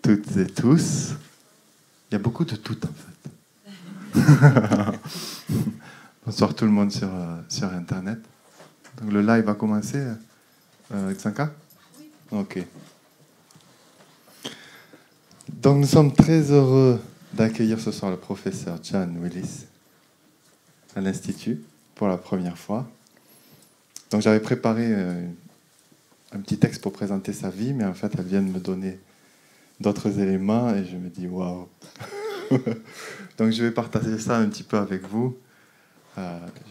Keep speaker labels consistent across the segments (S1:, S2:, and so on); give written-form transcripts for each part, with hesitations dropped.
S1: toutes et tous. Il y a beaucoup de toutes, en fait. Bonsoir tout le monde sur Internet. Donc, le live va commencer avec 5K ? Oui. Ok. Donc, nous sommes très heureux d'accueillir ce soir le professeur John Willis à l'Institut pour la première fois. Donc, j'avais préparé un petit texte pour présenter sa vie, mais en fait, elle vient de me donner d'autres éléments et je me dis waouh. Donc je vais partager ça un petit peu avec vous,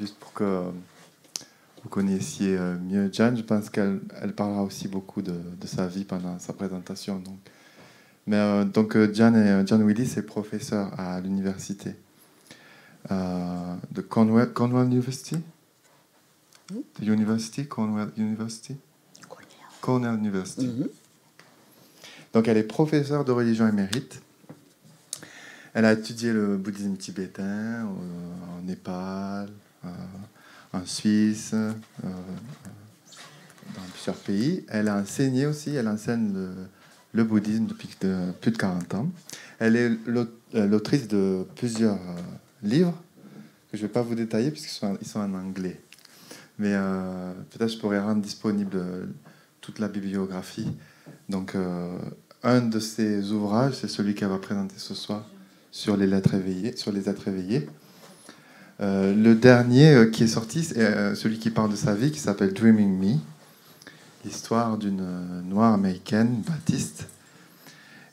S1: juste pour que vous connaissiez mieux Jan. Je pense qu'elle parlera aussi beaucoup de sa vie pendant sa présentation. Donc John Willis est professeur à l'université de Cornell University. Cornell University. Cornell University. Mm-hmm. Donc, elle est professeure de religion émérite. Elle a étudié le bouddhisme tibétain en Népal, en Suisse, dans plusieurs pays. Elle a enseigné aussi, elle enseigne le bouddhisme depuis plus de 40 ans. Elle est l'autrice de plusieurs livres que je ne vais pas vous détailler puisqu'ils sont en anglais. Mais peut-être je pourrais rendre disponible toute la bibliographie. Donc, un de ses ouvrages, c'est celui qu'elle va présenter ce soir sur les êtres éveillés. Le dernier qui est sorti, c'est celui qui parle de sa vie, qui s'appelle Dreaming Me, l'histoire d'une noire américaine, baptiste.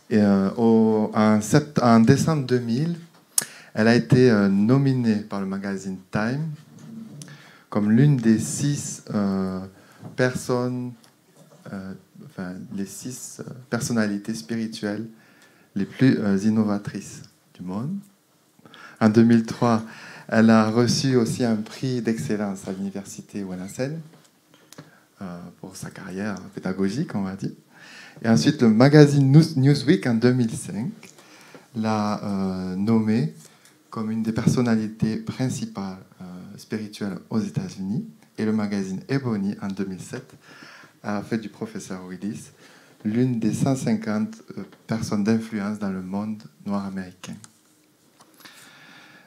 S1: Et en décembre 2000, elle a été nominée par le magazine Time comme l'une des 6 personnes, les 6 personnalités spirituelles les plus innovatrices du monde. En 2003, elle a reçu aussi un prix d'excellence à l'université Wesleyan pour sa carrière pédagogique, on va dire. Et ensuite, le magazine Newsweek, en 2005, l'a nommée comme une des personnalités principales spirituelles aux États-Unis. Et le magazine Ebony, en 2007, a fait du professeur Willis l'une des 150 personnes d'influence dans le monde noir américain.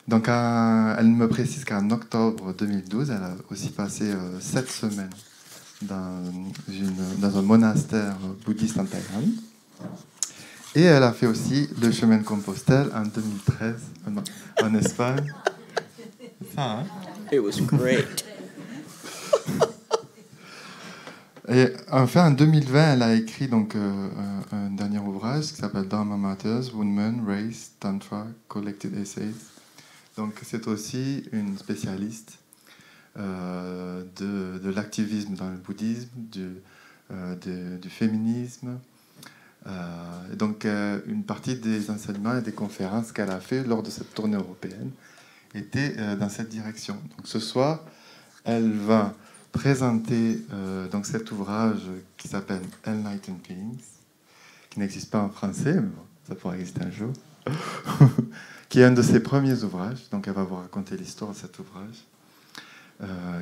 S1: Donc, elle me précise qu'en octobre 2012, elle a aussi passé 7 semaines dans un monastère bouddhiste en Thaïlande. Et elle a fait aussi le chemin de Compostelle en 2013 en Espagne. Ça, hein?
S2: It was great.
S1: Et enfin, en 2020, elle a écrit donc, un dernier ouvrage qui s'appelle Dharma Matters, Women, Race, Tantra, Collected Essays. Donc, c'est aussi une spécialiste de l'activisme dans le bouddhisme, du féminisme. Donc, une partie des enseignements et des conférences qu'elle a fait lors de cette tournée européenne était dans cette direction. Donc, ce soir, elle va présenter donc cet ouvrage qui s'appelle Enlightened Beings, qui n'existe pas en français, mais bon, ça pourrait exister un jour, qui est un de ses premiers ouvrages. Donc, elle va vous raconter l'histoire de cet ouvrage,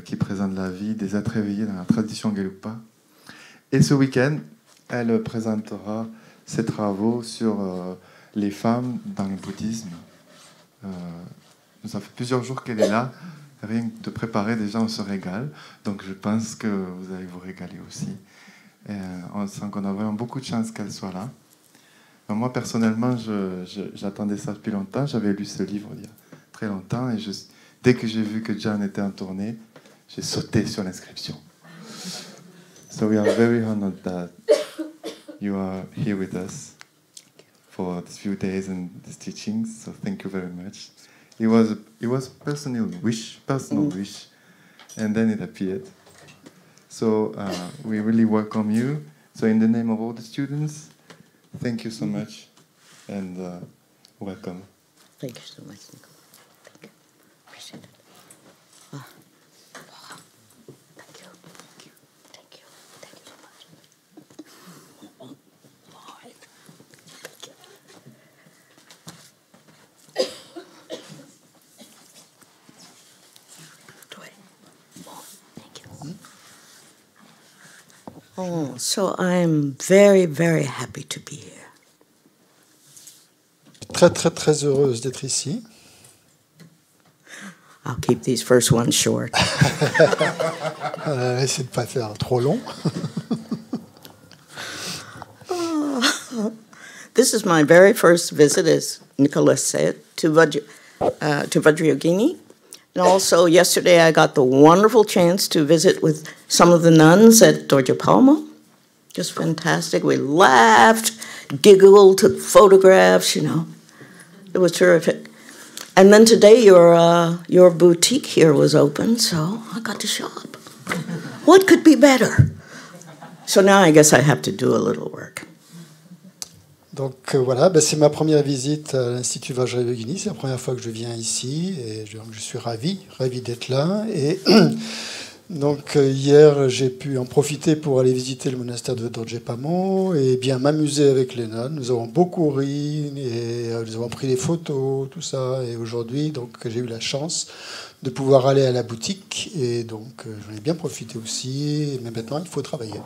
S1: qui présente la vie des êtres éveillés dans la tradition Gelugpa. Et ce week-end, elle présentera ses travaux sur les femmes dans le bouddhisme. Ça fait plusieurs jours qu'elle est là. Rien que de préparer, déjà, on se régale. Donc, je pense que vous allez vous régaler aussi. Et on sent qu'on a vraiment beaucoup de chance qu'elle soit là. Alors, moi, personnellement, j'attendais ça depuis longtemps. J'avais lu ce livre il y a très longtemps. Et dès que j'ai vu que John était en tournée, j'ai sauté sur l'inscription. So we are very honored that you are here with us for these few days and these teachings. So thank you very much. It was personal wish, and then it appeared. So we really welcome you. So in the name of all the students, thank you so much, and welcome.
S2: Thank you so much, Nico. Thank you. Appreciate it. Ah. Thank you. Thank you. Thank you. Thank you so much. Oh, so I'm very, very happy to be here.
S3: très très très heureuse d'être ici.
S2: I'll keep these first ones short.
S3: Essayez de ne pas faire trop long.
S2: This is my very first visit, as Nicholas said, to Vajrayogini. And also yesterday I got the wonderful chance to visit with some of the nuns at Dorje Palmo. Just fantastic. We laughed, giggled, took photographs, you know. It was terrific. And then today your boutique here was open, so I got to shop. What could be better? So now I guess I have to do a little work.
S3: Donc voilà, c'est ma première visite à l'Institut Vajrayogini. C'est la première fois que je viens ici et je suis ravi d'être là. Et donc hier, j'ai pu en profiter pour aller visiter le monastère de Dorje Palmo et bien m'amuser avec les nonnes. Nous avons beaucoup ri et nous avons pris des photos, tout ça. Et aujourd'hui, donc j'ai eu la chance de pouvoir aller à la boutique et donc j'en ai bien profité aussi. Mais maintenant, il faut travailler.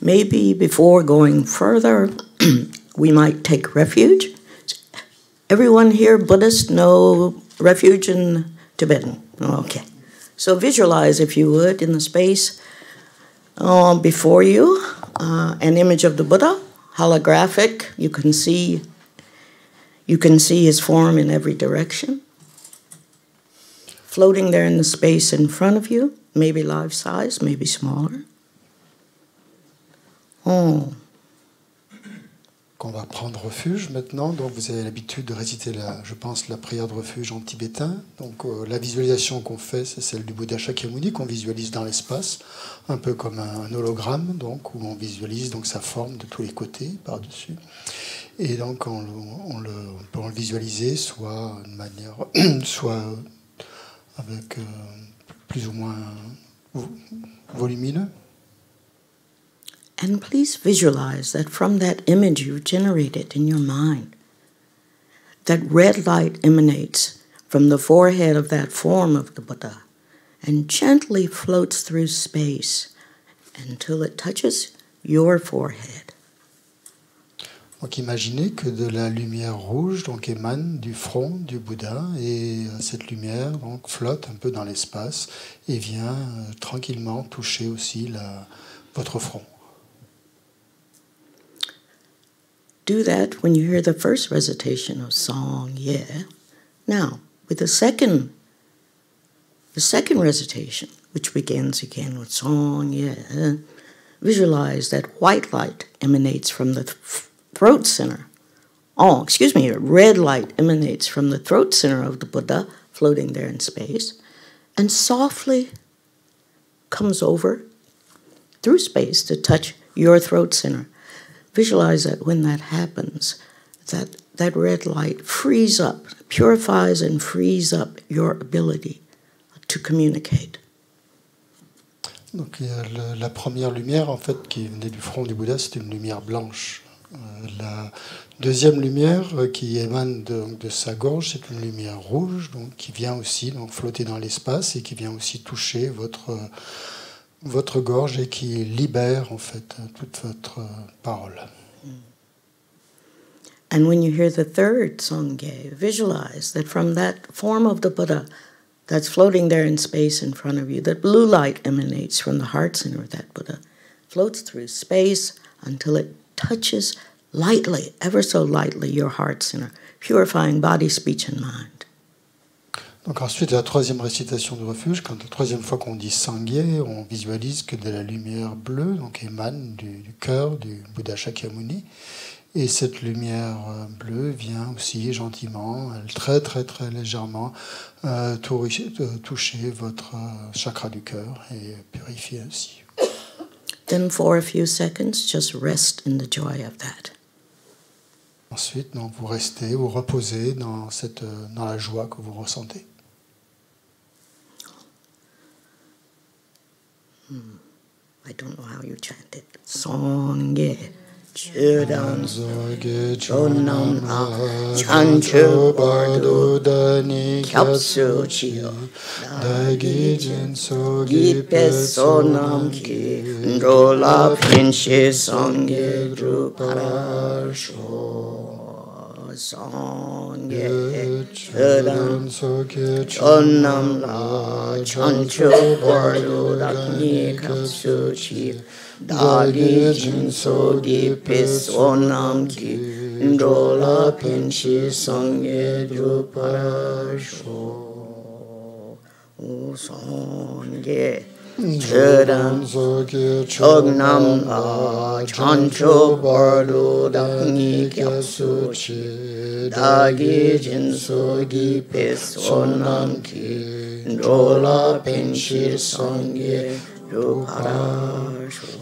S2: Maybe before going further, we might take refuge. Everyone here, Buddhists, know refuge in Tibetan. Okay. So visualize, if you would, in the space before you, an image of the Buddha, holographic. You can see his form in every direction. Floating there in the space in front of you, maybe life-size, maybe smaller.
S3: Qu'on va prendre refuge maintenant. Donc vous avez l'habitude de réciter, je pense, la prière de refuge en tibétain. Donc la visualisation qu'on fait, c'est celle du Bouddha Shakyamuni qu'on visualise dans l'espace, un peu comme un hologramme, donc où on visualise donc sa forme de tous les côtés par-dessus. Et donc on peut le visualiser soit de manière, soit avec plus ou moins volumineux.
S2: And please visualize that from that image you've generated in your mind, that red light emanates from the forehead of that form of the Buddha and gently floats through space until it touches your forehead.
S3: Donc imaginez que de la lumière rouge donc émane du front du Bouddha et cette lumière donc flotte un peu dans l'espace et vient tranquillement toucher aussi votre front.
S2: Do that when you hear the first recitation of song, yeah. Now, with the second recitation, which begins again with song, yeah, visualize that white light emanates from the throat center. Oh, excuse me, red light emanates from the throat center of the Buddha, floating there in space, and softly comes over through space to touch your throat center. Visualize that when that happens, that red light frees up, purifies and frees up your ability to communicate.
S3: Donc la première lumière en fait qui venait du front du Bouddha, c'était une lumière blanche. La deuxième lumière qui émane de sa gorge, c'est une lumière rouge, donc qui vient aussi donc flotter dans l'espace et qui vient aussi toucher votre gorge et qui libère en fait toute votre parole.
S2: And when you hear the third Sangye, visualize that from that form of the Buddha that's floating there in space in front of you, that blue light emanates from the heart center of that Buddha, floats through space until it touches lightly, ever so lightly, your heart center, purifying body, speech, and mind.
S3: Donc ensuite, la troisième récitation de refuge, quand la troisième fois qu'on dit Sangye, on visualise que de la lumière bleue donc émane du cœur du Bouddha Shakyamuni. Et cette lumière bleue vient aussi gentiment, très très très légèrement, toucher votre chakra du cœur et purifier ainsi.
S2: Then for a few seconds, just rest in the joy of that.
S3: Ensuite, donc, vous restez, vous reposez dans la joie que vous ressentez.
S2: I don't know how you chant it. Sangye, Chudan Chonam Chanchu Bardu Kyapsu Chio Dagi Jinso Gipes Sonam Ki Ndrola Pinshi Songye Druparasho Songye Chudan Chonam La Chanchu Bardu Dagi Kyapsu Chio Dagi jinso gipis onam ki ndola pinshi sangye druparasho sangye chedan chognam la chancho bardo dagi kyapsu chi dagi jinso gipis onam ki ndola pinshi sangye druparasho.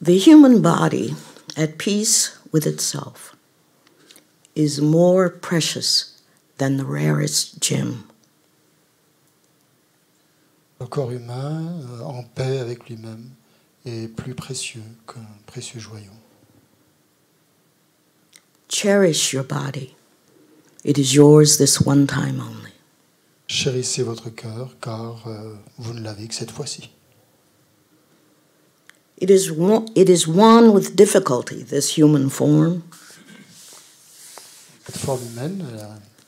S2: The human body, at peace with itself, is more precious than the rarest gem.
S3: Le corps humain, en paix avec lui-même, est plus précieux qu'un précieux joyau.
S2: Cherish your body. It is yours this one time only.
S3: Chérissez votre cœur, car vous ne l'avez que cette fois-ci.
S2: It is one with difficulty, this human form.
S3: Cette forme humaine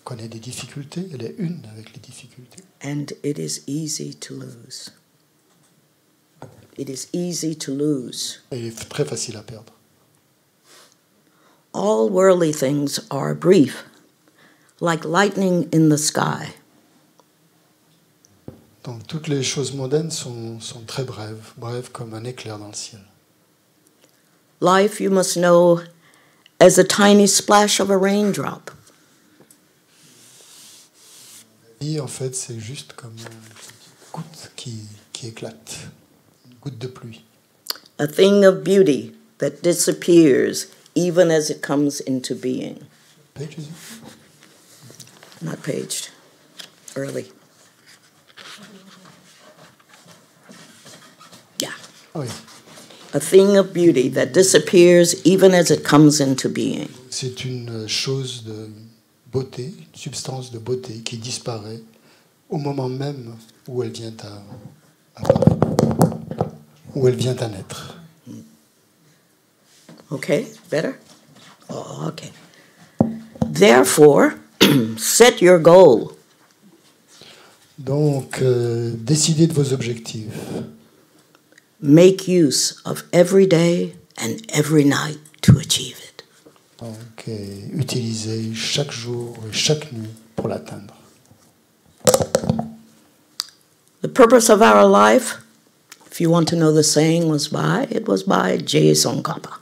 S3: connaît des difficultés, elle est une avec les difficultés.
S2: And it is easy to lose. It is easy to lose.
S3: Elle est très facile à perdre.
S2: All worldly things are brief, like lightning in the sky.
S3: Donc toutes les choses mondaines sont très brèves comme un éclair dans le ciel.
S2: Life, you must know, as a tiny splash of a raindrop.
S3: La vie, en fait, c'est juste comme une goutte qui éclate, une goutte de pluie.
S2: A thing of beauty that disappears even as it comes into being.
S3: Page, is it?
S2: Not paged. Early. Yeah.
S3: Ah oui.
S2: A thing of beauty that disappears even as it comes into being.
S3: C'est une chose de beauté, une substance de beauté qui disparaît au moment même où elle vient où elle vient à naître.
S2: Okay, better? Oh, okay. Therefore, set your goal.
S3: Donc, décidez de vos objectifs.
S2: Make use of every day and every night to achieve it.
S3: Donc, utilisez chaque jour et chaque nuit pour l'atteindre.
S2: The purpose of our life, if you want to know the saying, it was by Jason Kappa.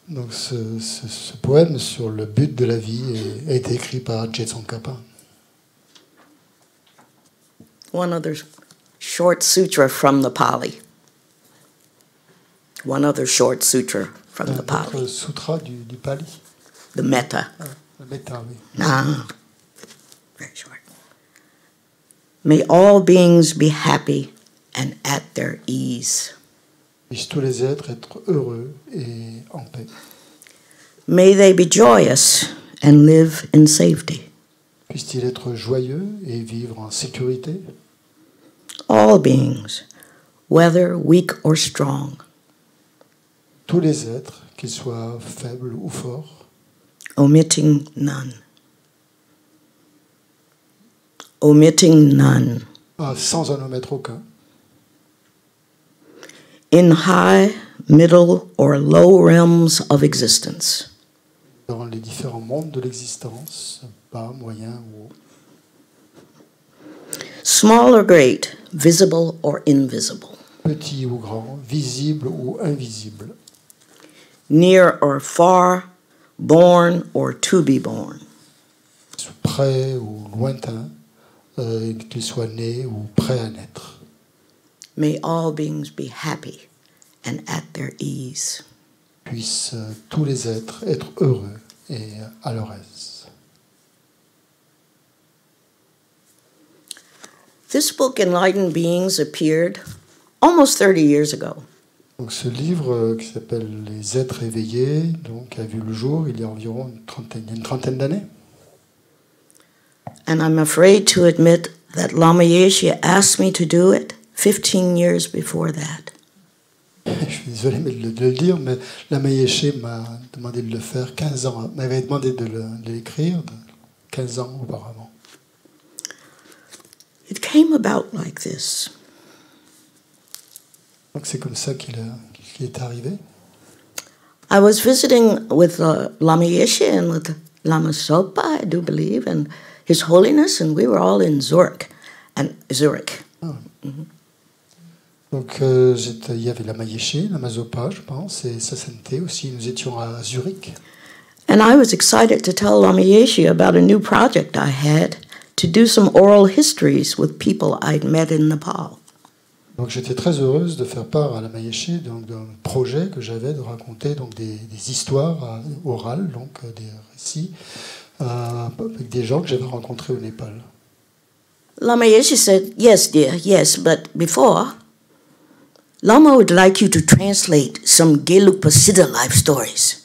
S3: Donc, ce poème sur le but de la vie a été écrit par Jetson Kappa.
S2: One other short sutra from the Pali. One other short sutra from the Pali.
S3: Un sutra du Pali.
S2: The Metta.
S3: Le Metta, oui.
S2: Ah, very short. May all beings be happy and at their ease.
S3: Puissent tous les êtres être heureux et en paix.
S2: May they be joyous and live in safety.
S3: Puissent-ils être joyeux et vivre en sécurité?
S2: All beings, whether weak or strong.
S3: Tous les êtres, qu'ils soient faibles ou forts.
S2: Omitting none. Omitting none.
S3: Sans en omettre aucun.
S2: In high, middle, or low realms of existence.
S3: Dans les différents mondes de l'existence, bas, moyen ou haut.
S2: Small or great, visible or invisible.
S3: Petit ou grand, visible ou invisible.
S2: Near or far, born or to be born.
S3: Près ou lointain, qu'il soit né ou prêt à naître.
S2: May all beings be happy and at their ease.
S3: Puissent tous les êtres être heureux et à leur aise.
S2: This book, Enlightened Beings, appeared almost 30 years ago.
S3: Donc ce livre qui s'appelle Les êtres éveillés donc, a vu le jour il y a environ une trentaine d'années.
S2: And I'm afraid to admit that Lama Yeshe asked me to do it 15 years before that.
S3: Je suis désolé de le dire, mais Lama Yeshe m'a demandé de le faire 15 ans, m'avait demandé de l'écrire 15 ans auparavant.
S2: It came about like this.
S3: Donc c'est comme ça qu'il est arrivé.
S2: I was visiting with Lama Yeshe and with Lama Thubten, I do believe, and His Holiness, and we were all in Zurich.
S3: Ah.
S2: Mm-hmm.
S3: Donc il y avait Lama Yeshe, Lama Zopa, je pense, et sa sainteté aussi. Nous étions à Zurich.
S2: And I was excited to tell Lama Yeshe about a new project I had to do some oral histories with people I'd met in Nepal.
S3: Donc j'étais très heureuse de faire part à Lama Yeshe d'un projet que j'avais de raconter donc des histoires orales, donc des récits avec des gens que j'avais rencontrés au Népal.
S2: Lama Yeshe said, "Yes, dear, yes, but before, Lama would like you to translate some Gelugpa Siddha life stories."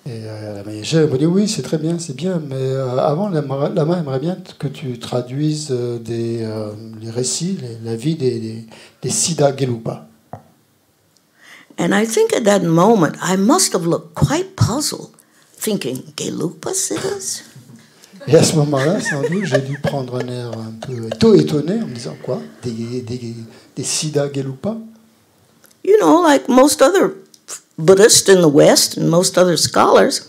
S3: Et Lama Yeshe m'a dit oui, c'est très bien, c'est bien, mais avant, Lama aimerait bien que tu traduises les récits, la vie des Siddha Gelugpa.
S2: And I think at that moment I must have looked quite puzzled, thinking, Gelugpa Siddhas?
S3: Et à ce moment-là, sans doute, j'ai dû prendre un air un peu étonné en me disant quoi, des Siddha Gelugpa?
S2: You know, like most other Buddhists in the West and most other scholars,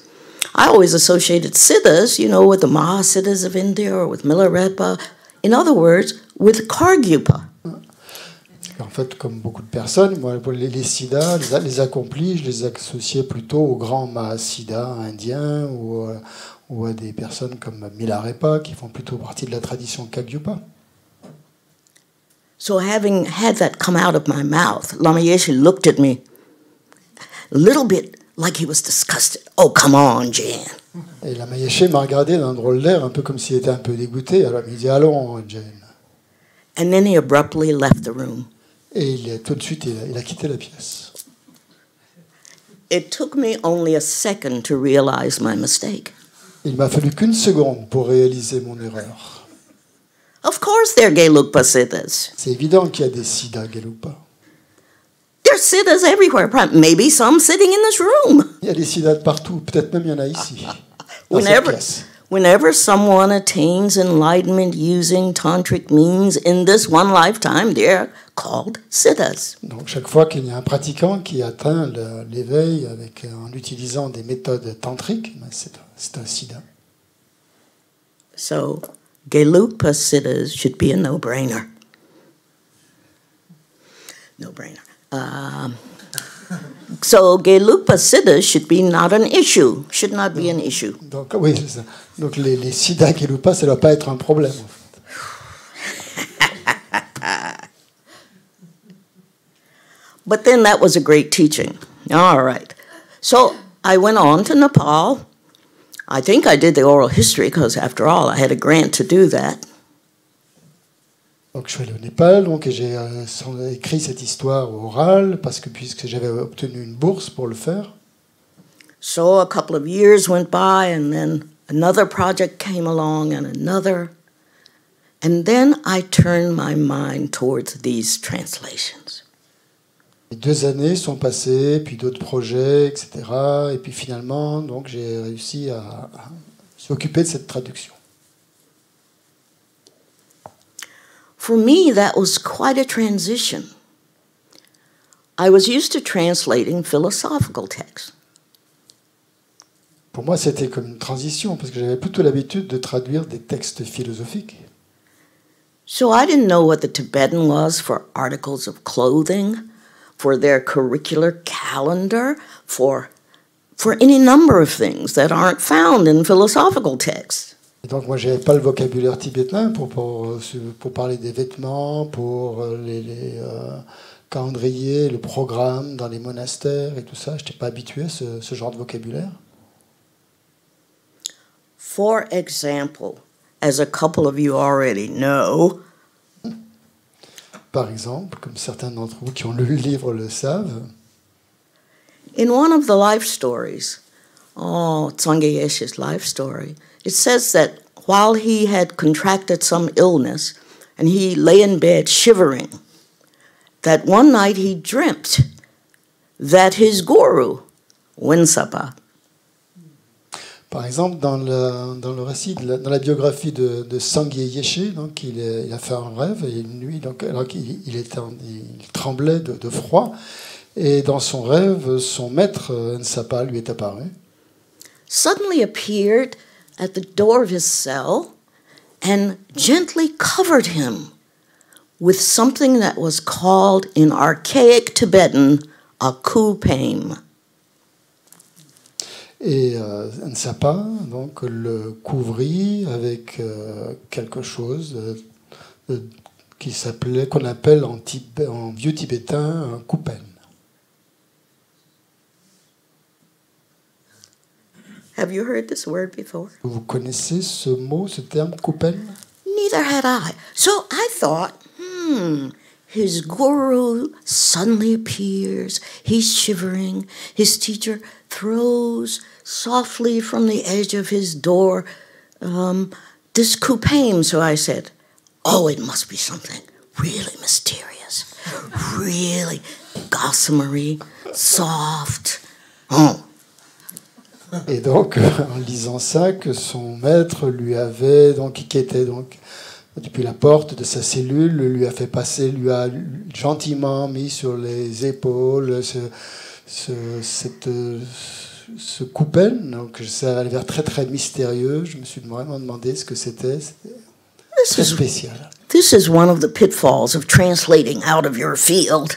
S2: I always associated Siddhas, you know, with the Mahasiddhas of India or with Milarepa. In other words, with Kargyupa.
S3: En fait, comme beaucoup de personnes, moi, les Siddhas, les accomplis, je les associais plutôt aux grands Mahasiddhas indiens ou à des personnes comme Milarepa qui font plutôt partie de la tradition Kargyupa.
S2: So having had that come out of my mouth, Lama Yeshe looked at me a little bit like he was disgusted. Oh, come on, Jan.
S3: Et Lama Yeshe m'a regardé d'un drôle d'air, un peu comme s'il était un peu dégoûté. Alors il me dit, allons, Jan.
S2: And then he abruptly left the room.
S3: Et tout de suite, il a quitté la pièce.
S2: It took me only a second to realize my mistake.
S3: Il m'a fallu qu'une seconde pour réaliser mon erreur.
S2: Of course they're Gelugpa Siddhas.
S3: C'est évident qu'il y a des Siddha Gelugpa.
S2: There's Siddhas everywhere, maybe some sitting in this room.
S3: Il y a des Siddhas de partout, peut-être même il y en a ici.
S2: Whenever someone attains enlightenment using tantric means in this one lifetime, they're called Siddhas.
S3: Donc chaque fois qu'il y a un pratiquant qui atteint l'éveil en utilisant des méthodes tantriques, c'est un Siddha.
S2: So, Gelugpa Siddhas should be a no-brainer. No-brainer. So Gelugpa Siddhas should be not an issue, should not be an issue.
S3: Donc oui, c'est ça. Donc les Siddha Gelugpa, ça ne doit pas être un problème. En fait.
S2: But then that was a great teaching. All right. So I went on to Nepal. I think I did the oral history because, after all, I had a grant to do that.
S3: Donc je suis allé au Népal, donc j'ai écrit cette histoire orale puisque j'avais obtenu une bourse pour le faire.
S2: So a couple of years went by, and then another project came along, and another. And then I turned my mind towards these translations.
S3: Et 2 années sont passées, puis d'autres projets, etc. Et puis finalement, donc j'ai réussi à s'occuper de cette traduction.
S2: For me, that was quite a transition. I was used to translating philosophical texts.
S3: pour moi, c'était comme une transition, parce que j'avais plutôt l'habitude de traduire des textes philosophiques.
S2: So I didn't know what the Tibetan was for articles of clothing, for their curricular calendar, for any number of things that aren't found in philosophical texts.
S3: Et donc moi, je n'avais pas le vocabulaire tibétain pour parler des vêtements, pour les calendriers, le programme dans les monastères et tout ça. Je n'étais pas habitué à ce genre de vocabulaire.
S2: For example, as a couple of you already know,
S3: par exemple, comme certains d'entre vous qui ont lu le livre le savent,
S2: in one of the life stories, Thubten Yeshe's life story, it says that while he had contracted some illness and he lay in bed shivering, that one night he dreamt that his guru, Winsapa.
S3: Par exemple, dans le récit, dans la biographie de Thubten Yeshe, donc il a fait un rêve et une nuit, donc alors il tremblait de froid, et dans son rêve, son maître Nsapa lui est apparu.
S2: Suddenly appeared at the door of his cell and gently covered him with something that was called in archaic Tibetan a kupame.
S3: Et Nsapa donc le couvrit avec quelque chose qu'on appelle en vieux tibétain un kupen.
S2: Have you heard this word before?
S3: Vous connaissez ce mot, ce terme kupen?
S2: Neither had I. So I thought, his guru suddenly appears, he's shivering, his teacher throws softly from the edge of his door this kupame. So I said, oh, it must be something really mysterious, really gossamery, soft.
S3: Et donc, en lisant ça, que son maître lui avait, donc, qui était donc depuis la porte de sa cellule, lui a fait passer, lui a gentiment mis sur les épaules ce kupen. Donc ça avait l'air très très mystérieux. Je me suis vraiment demandé ce que c'était. C'est très spécial.
S2: This is one of the pitfalls of translating out of your field.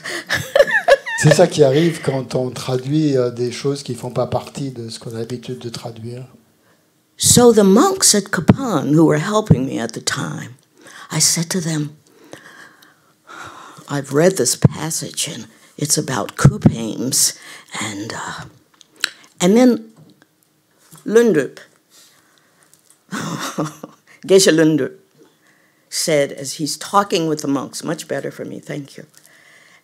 S3: C'est ça qui arrive quand on traduit des choses qui ne font pas partie de ce qu'on a l'habitude de traduire.
S2: So the monks at Kapan who were helping me at the time, I said to them, I've read this passage and it's about kupames, and then Lundrup, Geshe Lundrup, said as he's talking with the monks, much better for me, thank you.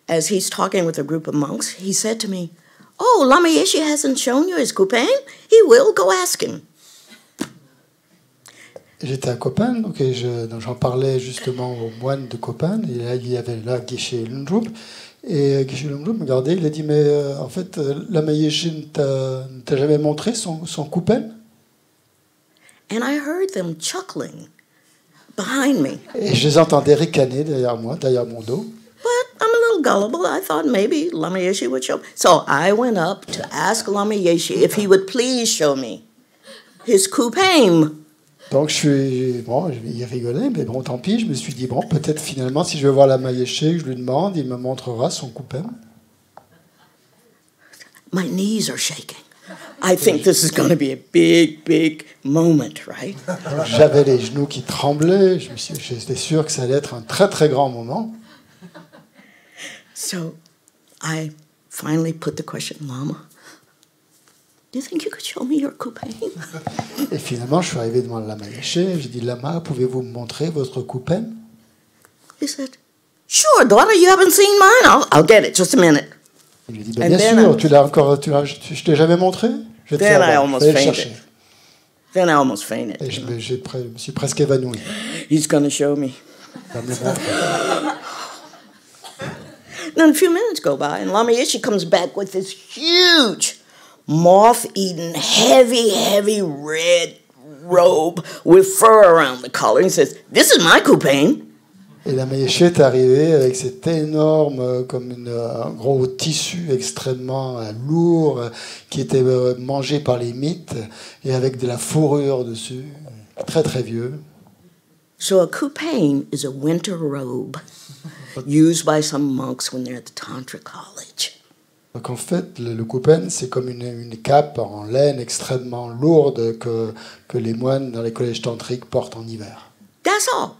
S2: As he's talking with a group of monks, he said to me, oh, Lama Yeshe hasn't shown you his kupame? He will, go ask him.
S3: J'étais à Copan, donc j'en parlais justement aux moines de Copan, et là, il y avait là Geshe Lundrup, et Geshe Lundrup me regardait, il a dit, mais en fait, Lama Yeshe ne t'a jamais montré son kupame?
S2: And I heard them chuckling behind me.
S3: Et je les entendais ricaner derrière moi, derrière mon dos.
S2: But I'm a little gullible. I thought maybe Lama Yeshe would show me. So I went up to ask Lama Yeshe if he would please show me his kupame.
S3: Donc il rigolait, mais bon, tant pis. Je me suis dit, bon, peut-être finalement, si je vais voir Lama Yeshe, que je lui demande, il me montrera son kupame.
S2: My knees are shaking. I think this is going to be a big, big moment, right?
S3: J'avais les genoux qui tremblaient. J'étais sûr que ça allait être un très, très grand moment.
S2: So I finally put the question, Lama, do you think you could show me your kupame?
S3: Et finalement, je suis arrivé devant Lama Yeshe. J'ai dit, Lama, pouvez-vous me montrer votre kupame?
S2: He said, sure, daughter, you haven't seen mine. I'll get it, just a minute.
S3: Il lui a dit, bien sûr, je t'ai jamais montré? Je vais te
S2: Then
S3: faire
S2: I
S3: voir.
S2: almost fainted. Then I almost fainted.
S3: Et je me suis presque évanoui.
S2: He's going to show me.
S3: Il va me le montrer.
S2: Then a few minutes go by, and Lama Yeshe comes back with this huge, moth-eaten, heavy red robe with fur around the collar. He says, this is my kupame.
S3: Et Lama Yeshe est arrivé avec cet énorme, comme un gros tissu extrêmement lourd, qui était mangé par les mythes, et avec de la fourrure dessus, très très vieux.
S2: So a kupain is a winter robe used by some monks when they're at the Tantra college.
S3: Donc en fait, le kupen, c'est comme une cape en laine extrêmement lourde que les moines dans les collèges tantriques portent en hiver.
S2: That's all.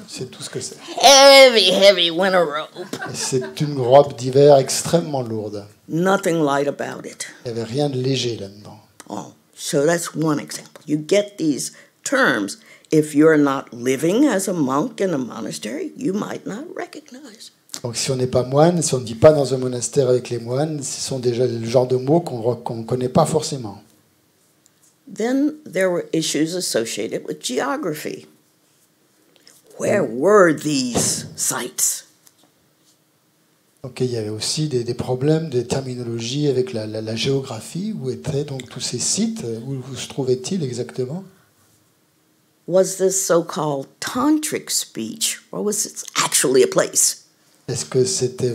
S3: C'est tout ce que c'est.
S2: Heavy, heavy winter robe.
S3: C'est une robe d'hiver extrêmement lourde.
S2: Nothing light about it.
S3: Il n'y avait rien de léger là-dedans.
S2: Oh, so that's one example. You get these terms. If you're not living as a monk in a monastery, you might not recognize.
S3: Donc si on n'est pas moine, si on ne vit pas dans un monastère avec les moines, ce sont déjà le genre de mots qu'on ne connaît pas forcément.
S2: Then there were issues associated with geography. Where were these sites?
S3: Donc il y avait aussi des problèmes de terminologie avec la géographie. Où étaient donc tous ces sites? Où se trouvaient-ils exactement?
S2: Was this so-called tantric speech, or was it actually a place?
S3: Est-ce que c'était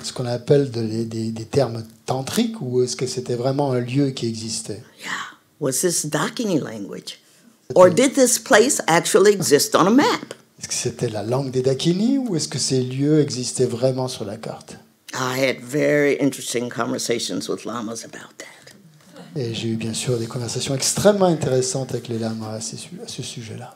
S3: ce qu'on appelle des termes tantriques, ou est-ce que c'était vraiment un lieu qui existait?
S2: Yeah. Was this Dakini language? Or did this place actually exist on a map?
S3: Est-ce que c'était la langue des Dakini, ou est-ce que ces lieux existaient vraiment sur la carte?
S2: I had very interesting conversations with lamas about that.
S3: Et j'ai eu bien sûr des conversations extrêmement intéressantes avec les lamas à ce sujet-là.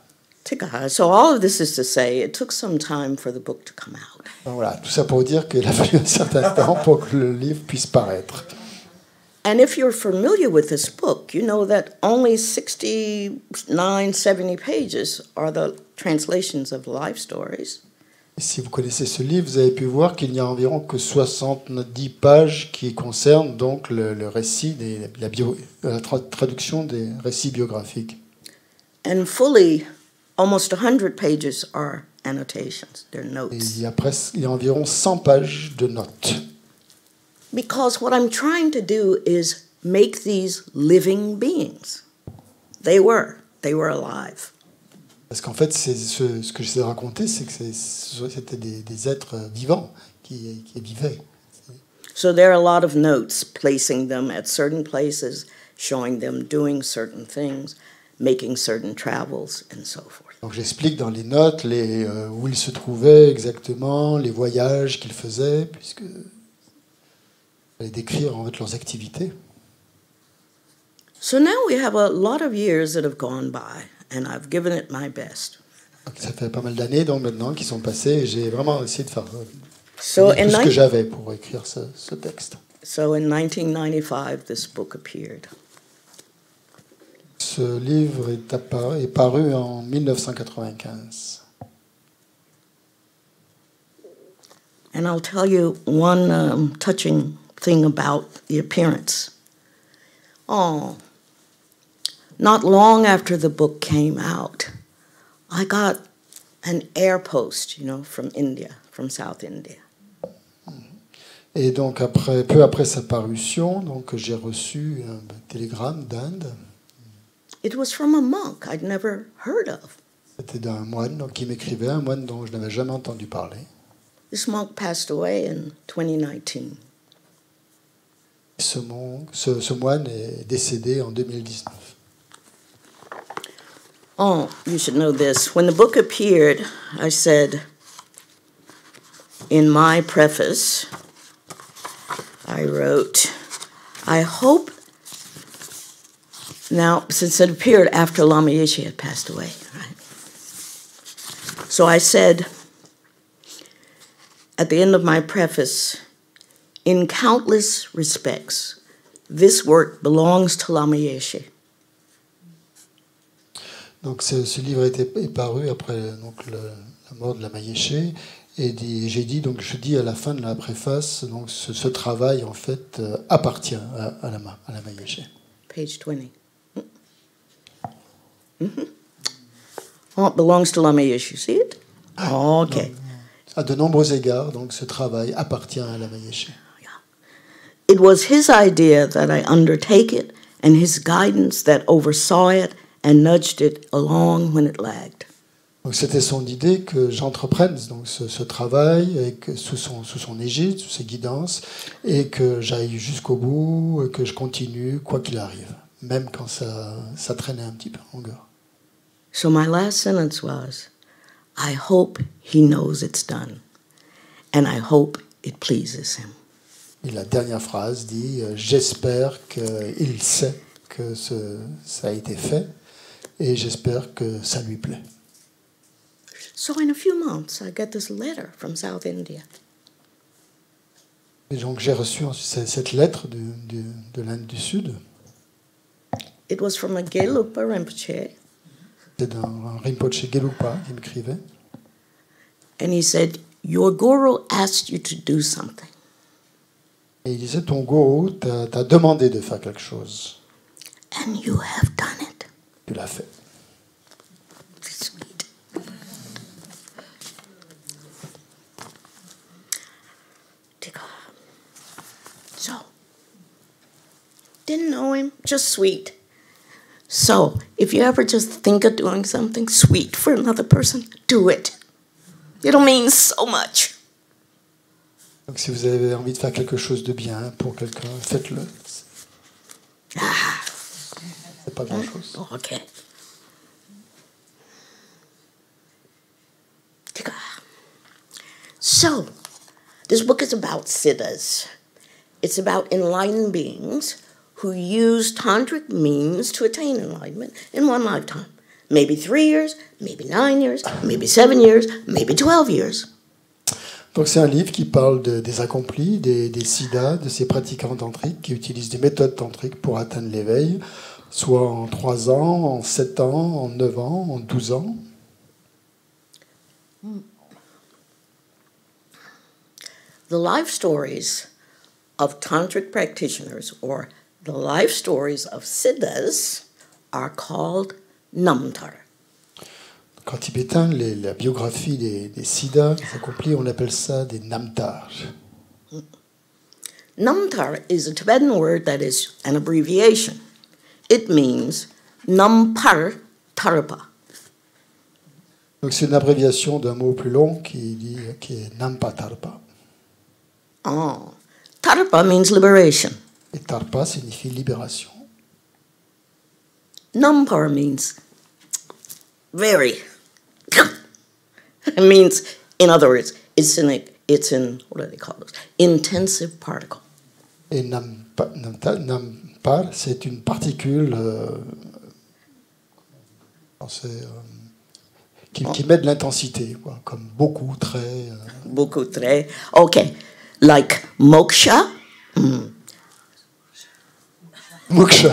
S2: So all of this is to say, it took some time for the book to come out.
S3: Donc voilà, tout ça pour dire qu'il a fallu un certain temps pour que le livre puisse paraître.
S2: And if you're familiar with this book, you know that only 69, 70 pages are the translations of life stories.
S3: Et si vous connaissez ce livre, vous avez pu voir qu'il n'y a environ que 70 pages qui concernent donc le récit, la traduction des récits biographiques.
S2: And fully, almost 100 pages are annotations, they're
S3: Et
S2: notes.
S3: il y a environ 100 pages de notes.
S2: Because what I'm trying to do is make these living beings. They were alive.
S3: Parce qu'en fait, ce que j'essaie de raconter, c'est que c'était des êtres vivants qui vivaient.
S2: So there are a lot of notes placing them at certain places, showing them doing certain things, making certain travels, and so forth.
S3: Donc j'explique dans les notes où ils se trouvaient exactement, les voyages qu'ils faisaient, puisque fallait décrire en fait leurs activités.
S2: So now we have a lot of years that have gone by, and I've given it my best.
S3: Donc, ça fait pas mal d'années donc maintenant qui sont passées, et j'ai vraiment essayé de faire tout
S2: So
S3: ce que j'avais pour écrire ce texte.
S2: So in 1995, this book appeared.
S3: Ce livre est paru en 1995.
S2: And I'll tell you one touching thing about the appearance. Oh, not long after the book came out, I got an air post, from India, from South India.
S3: Et donc peu après sa parution, donc j'ai reçu un télégramme d'Inde.
S2: It was from a monk I'd never heard of.
S3: C'était d'un moine donc, qui m'écrivait, un moine dont je n'avais jamais entendu parler.
S2: This monk passed away in 2019.
S3: Ce moine est décédé en 2019.
S2: Oh, you should know this. When the book appeared, I said, in my preface, I wrote, I hope, now, since it appeared after Lama Yeshe had passed away, right? So I said, at the end of my preface, in countless respects, this work belongs to Lama Yeshe.
S3: Donc ce livre est paru après la mort de Lama Yeshe, et je dis à la fin de la préface, donc ce travail en fait appartient à Lama Yeshe.
S2: Page 20. Mm-hmm. Oh, it belongs to Lama Yeshe. You see it? Oh, okay.
S3: À de nombreux égards, donc ce travail appartient à Lama Yeshe.
S2: It was his idea that I undertake it, and his guidance that oversaw it and nudged it along when it lagged.
S3: Donc c'était son idée que j'entreprenne donc ce travail et que sous son égide, sous ses guidances, et que j'aille jusqu'au bout, et que je continue quoi qu'il arrive, même quand ça traînait un petit peu en longueur.
S2: So my last sentence was, I hope he knows it's done, and I hope it pleases him.
S3: Et la dernière phrase dit j'espère qu'il sait que ça a été fait, et j'espère que ça lui plaît.
S2: So in a few months, I get this letter from South India.
S3: Et donc j'ai reçu cette lettre de l'Inde du Sud.
S2: It was from a Gelugpa Rinpoche,
S3: C'est d'un Rinpoche Gelugpa qui m'écrivait.
S2: and he said, your guru asked you to do something.
S3: Et il disait ton gourou t'a demandé de faire quelque chose.
S2: And you have done it.
S3: Tu l'as fait.
S2: It's sweet. So, didn't know him, just sweet. So, if you ever just think of doing something sweet for another person, do it. It'll mean so much.
S3: Donc si vous avez envie de faire quelque chose de bien pour quelqu'un, faites-le. C'est pas grand-chose.
S2: Oh, okay. So, this book is about siddhas. It's about enlightened beings who use tantric means to attain enlightenment in one lifetime. Maybe 3 years, maybe 9 years, maybe 7 years, maybe 12 years.
S3: Donc c'est un livre qui parle des accomplis, des siddhas, de ces pratiquants tantriques qui utilisent des méthodes tantriques pour atteindre l'éveil, soit en 3 ans, en 7 ans, en 9 ans, en 12 ans.
S2: The life stories of tantric practitioners, or the life stories of siddhas, are called namtar.
S3: En tibétain, la biographie des siddhas, des accomplis, on appelle ça des namtars.
S2: Namtar is a Tibetan word that is an abbreviation. It means nampar tarpa.
S3: Donc c'est une abréviation d'un mot plus long qui est nampatarpa.
S2: Oh, tarpa means liberation.
S3: Et tarpa signifie libération.
S2: Nampar means very. It means, in other words, it's in what do they call those? Intensive particle.
S3: Et nampar, c'est une particule qui met de l'intensité, quoi, comme beaucoup, très.
S2: Beaucoup, très. Okay, like moksha.
S3: Moksha.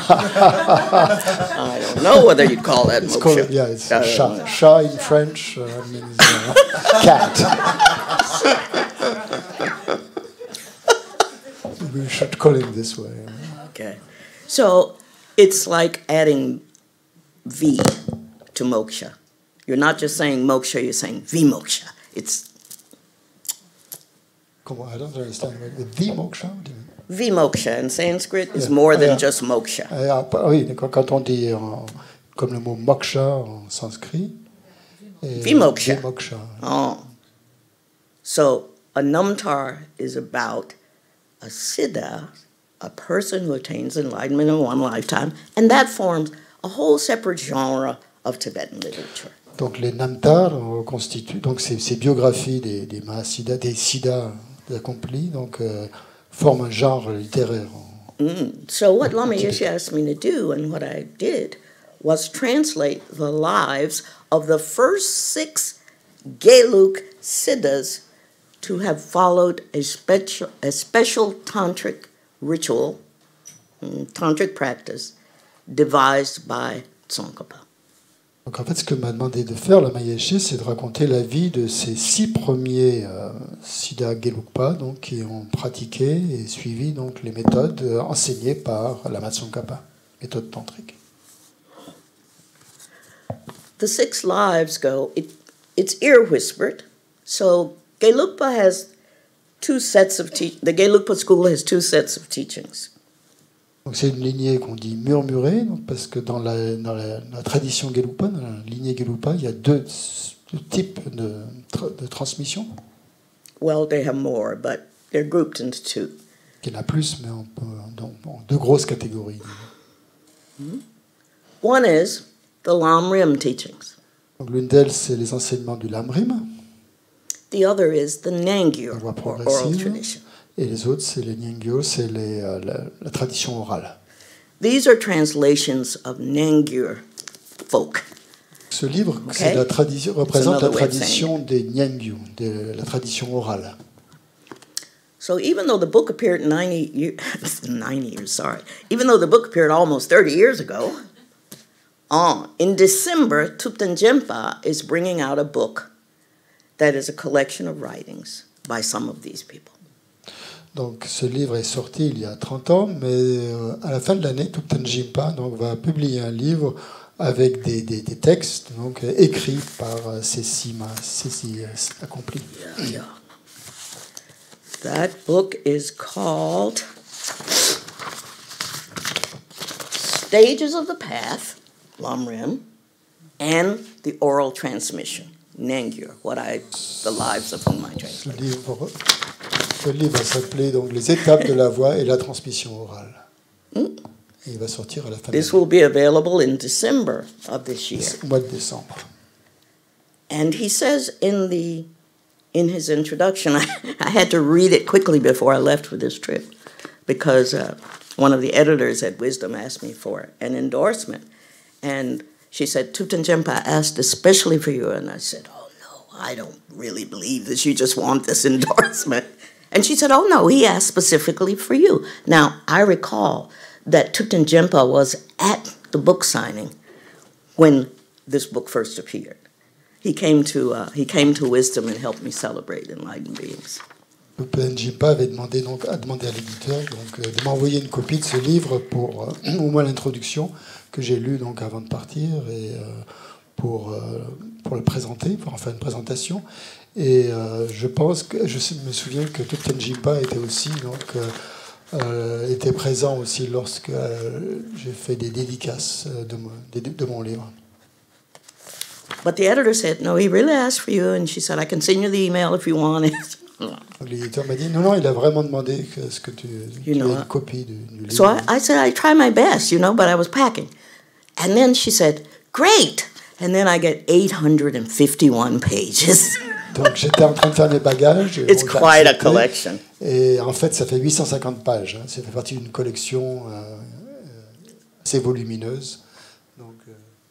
S2: I don't know whether you'd call that
S3: It's
S2: moksha.
S3: called, yeah, it's sha. Sha in French means cat. We should call it this way.
S2: Okay, so it's like adding V to moksha. You're not just saying moksha, you're saying vimoksha. It's
S3: I don't understand. The moksha?
S2: vimoksha in Sanskrit is more than just moksha.
S3: Oui, quand on dit comme le mot moksha en sanskrit.
S2: Vimoksha.
S3: Vimoksha.
S2: Oh. So a namtar is about a siddha, a person who attains enlightenment in one lifetime, and that forms a whole separate genre of Tibetan literature.
S3: Donc les namtars constituent donc ces biographies des mahasiddhas, des siddhas accomplis, donc forment un genre littéraire.
S2: So what Lama Yeshe asked me to do, and what I did, was translate the lives of the first 6 Gelug siddhas to have followed a special tantric ritual, tantric practice, devised by Tsongkhapa.
S3: Donc en fait, ce que m'a demandé de faire Lama Yeshe, c'est de raconter la vie de ces 6 premiers siddhas Gelugpa, donc qui ont pratiqué et suivi donc les méthodes enseignées par Lama Tsongkhapa, méthode tantrique.
S2: The 6 lives go. It's ear whispered. So Gelugpa has 2 sets of the Gelugpa school has 2 sets of teachings.
S3: Donc c'est une lignée qu'on dit murmurée, donc parce que dans la tradition Gelugpa, dans la lignée Gelugpa, il y a deux types de transmission.
S2: Well, they have more, but they're grouped into two.
S3: Il y en a plus, mais en deux grosses catégories.
S2: One is the Lam-rim teachings.
S3: Donc l'une d'elles, c'est les enseignements du Lam-rim.
S2: The other is the Nangyur,
S3: voie
S2: or oral
S3: progressive.
S2: tradition.
S3: Et les autres, c'est les Nyingyo, c'est la tradition orale.
S2: These are translations of Nangyur folk.
S3: Ce livre
S2: Okay.
S3: représente la
S2: another way of
S3: tradition des Nyingyo, de la tradition orale.
S2: So even though the book appeared 90 years, sorry, even though the book appeared almost 30 years ago, in December, Thubten Yeshe is bringing out a book that is a collection of writings by some of these people.
S3: Donc ce livre est sorti il y a 30 ans, mais à la fin de l'année, Thubten Yeshe va publier un livre avec des textes donc, écrits par ces six accomplis.
S2: Yeah. That book is called Stages of the Path, Lam-rim, and the Oral Transmission, Nangyur, the lives of whom I translate.
S3: Ce livre s'appelait donc Les étapes de la voie et la transmission orale. Et il va sortir à la fin de
S2: This will be available in December of this year.
S3: au mois de décembre.
S2: And he says in his introduction, I had to read it quickly before I left for this trip, because one of the editors at Wisdom asked me for an endorsement. And she said, Thubten Yeshe asked especially for you. And I said, oh, no, I don't really believe that you just want this endorsement. And she said, oh, no, he asked specifically for you. Now, I recall that Thubten Yeshe was at the book signing when this book first appeared. He came to Wisdom and helped me celebrate enlightened beings.
S3: Thubten Yeshe avait demandé à l'éditeur de m'envoyer une copie de ce livre pour au moins l'introduction que j'ai lu donc avant de partir et pour le présenter, pour en faire une présentation. Et je me souviens que Thubten Yeshe était aussi était présent aussi lorsque j'ai fait des dédicaces de mon livre.
S2: But the editor said, no, he really asked for you. And she said, I can send you the email if you want it.
S3: L'éditeur m'a dit, non, il a vraiment demandé ce que tu aies une copie du livre.
S2: So I said, I try my best, but I was packing. And then she said, great. And then I get 851 pages.
S3: Donc j'étais en train de faire mes bagages.
S2: It's quite a collection.
S3: Et en fait, ça fait 850 pages. Hein. Ça fait partie d'une collection assez volumineuse. Donc,